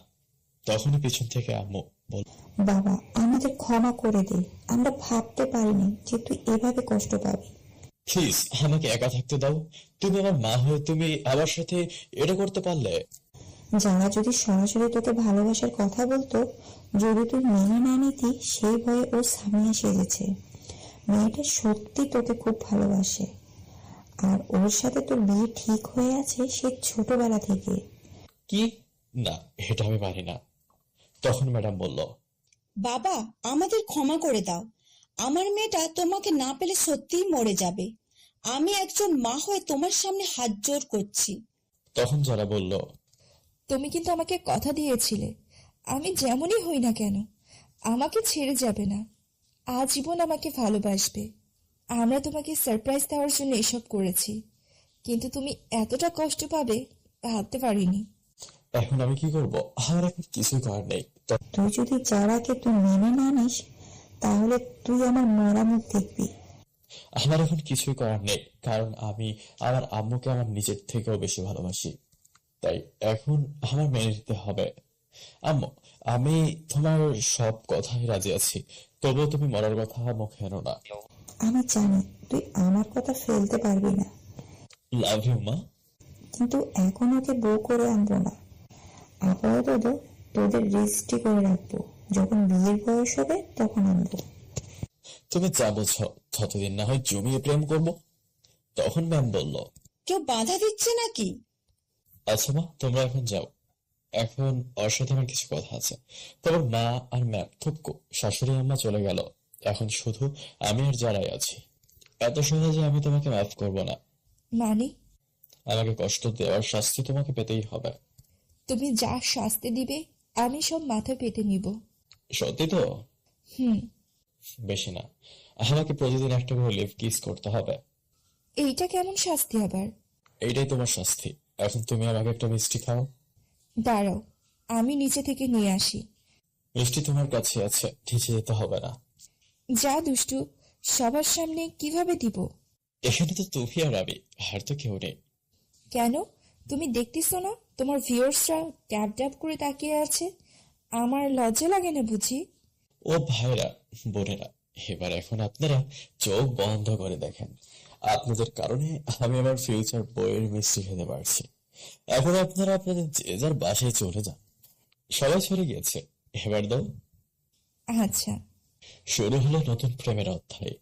তখনই পিছন থেকে আম্মু বল,
বাবা আমাদের ক্ষমা করে দে, আমরা ভাবতে পারিনি যে তুই এভাবে কষ্ট পাবি।
প্লিজ আমাকে একা থাকতে দাও। তুমি আমার মা হয়ে তুমি আমার সাথে এটা করতে পারলে?
যারা যদি সরাসরি তোকে ভালোবাসার কথা বলতো, যদি তুই মেনে না নিতি, সেই ভয়ে ও সামিয়া সেজেছে। মেয়েটা সত্যি তোকে খুব ভালোবাসে, আর ওর সাথে তোর বিয়ে ঠিক হয়ে আছে সে ছোটবেলা থেকে।
কি? না, এটা আমি পারি না। তখন ম্যাডাম বলল,
বাবা আমাদের ক্ষমা করে দাও, আমার মেয়েটা তোমাকে না পেলে সত্যিই মরে যাবে। আমি একজন মা হয়ে তোমার সামনে হাত জোড় করছি।
তখন যারা বলল,
তুমি কিন্তু আমাকে কথা দিয়েছিলে, আমি যেমনই হই না কেন আমাকে ছেড়ে যাবে না, আজীবন আমাকে ভালোবাসবে। আমরা তোমাকে সারপ্রাইজ দেওয়ার জন্য এসব করেছি, কিন্তু তুমি এতটা কষ্ট পাবে ভাবতে পারিনি।
এখন আমি কি করব? আমার এখন কিছুই করার নেই।
তুই যদি যারাকে তুই মেনে না নিস, তাহলে তুই আমার মরা মুখ দেখবি।
আমার এখন কিছুই করার নেই, কারণ আমি আমার আম্মুকে আমার নিজের থেকেও বেশি ভালোবাসি। তাই এখন আমার মেনে নিতে হবে। আম্মু, আমি তোমার সব কথাই রাজি আছি, তবুও তুমি মরার কথা মুখে এনো না।
আমি জানি তুই আমার কথা ফেলতে পারবি না,
লাভ ইউ মা।
কিন্তু এখন ওকে বউ করে আনবো না। আপাতত তোদের রেজিস্ট্রি করে রাখবো, যখন বিয়ের বয়স হবে তখন আনবো।
তুমি যা বলছো, ততদিন না হয় জমিয়ে প্রেম করব। তখন ম্যাম বলল,
কেউ বাধা দিচ্ছে নাকি?
আচ্ছা মা, তোমরা এখন যাও। এখন ওর সাথে আমার কিছু কথা আছে। তারপর মা আর ম্যাম থুপকো শাশুড়ি আম্মা চলে গেল। এখন শুধু আমি আর যারাই আছি। এত সহজে আমি তোমাকে মাফ করব না।
মানে
আমাকে কষ্ট দেওয়ার শাস্তি তোমাকে পেতেই হবে।
তুমি যা শাস্তি দিবে আমি সব মাথা পেতে নিব।
সত্যি তো?
হুম।
বেশি না, আমাকে প্রতিদিন একটা করে লিপ কিস করতে হবে।
এইটা কেমন শাস্তি আবার?
এইটাই তোমার শাস্তি। এখন তুমি আমাকে একটা মিষ্টি খাও।
দাঁড়াও, আমি নিচে থেকে নিয়ে আসি।
মিষ্টি তোমার কাছে আছে, নিচে যেতে হবে না।
যা দুষ্টু, সবার সামনে কিভাবে দিব?
এখানে তো তুমি আর আমি, আর তো কেউ নেই।
কেন, তুমি দেখতেছো না তোমার ভিউয়ার্সরা ট্যাপ ট্যাপ করে তাকিয়ে আছে? আমার লজ্জা লাগে না বুঝি?
ও ভাইরা, বোনেরা, এবার এখন আপনারা চোখ বন্ধ করে দেখেন। আপনাদের কারণে আমি আমার ফিউচার বইয়ের মিষ্টি খেতে পারছি। এখন আপনারা আপনাদের যে যার বাসায় চলে যান। সবাই চলে গিয়েছে, এবার দাও।
আচ্ছা।
শুরু হলো নতুন প্রেমের অধ্যায়।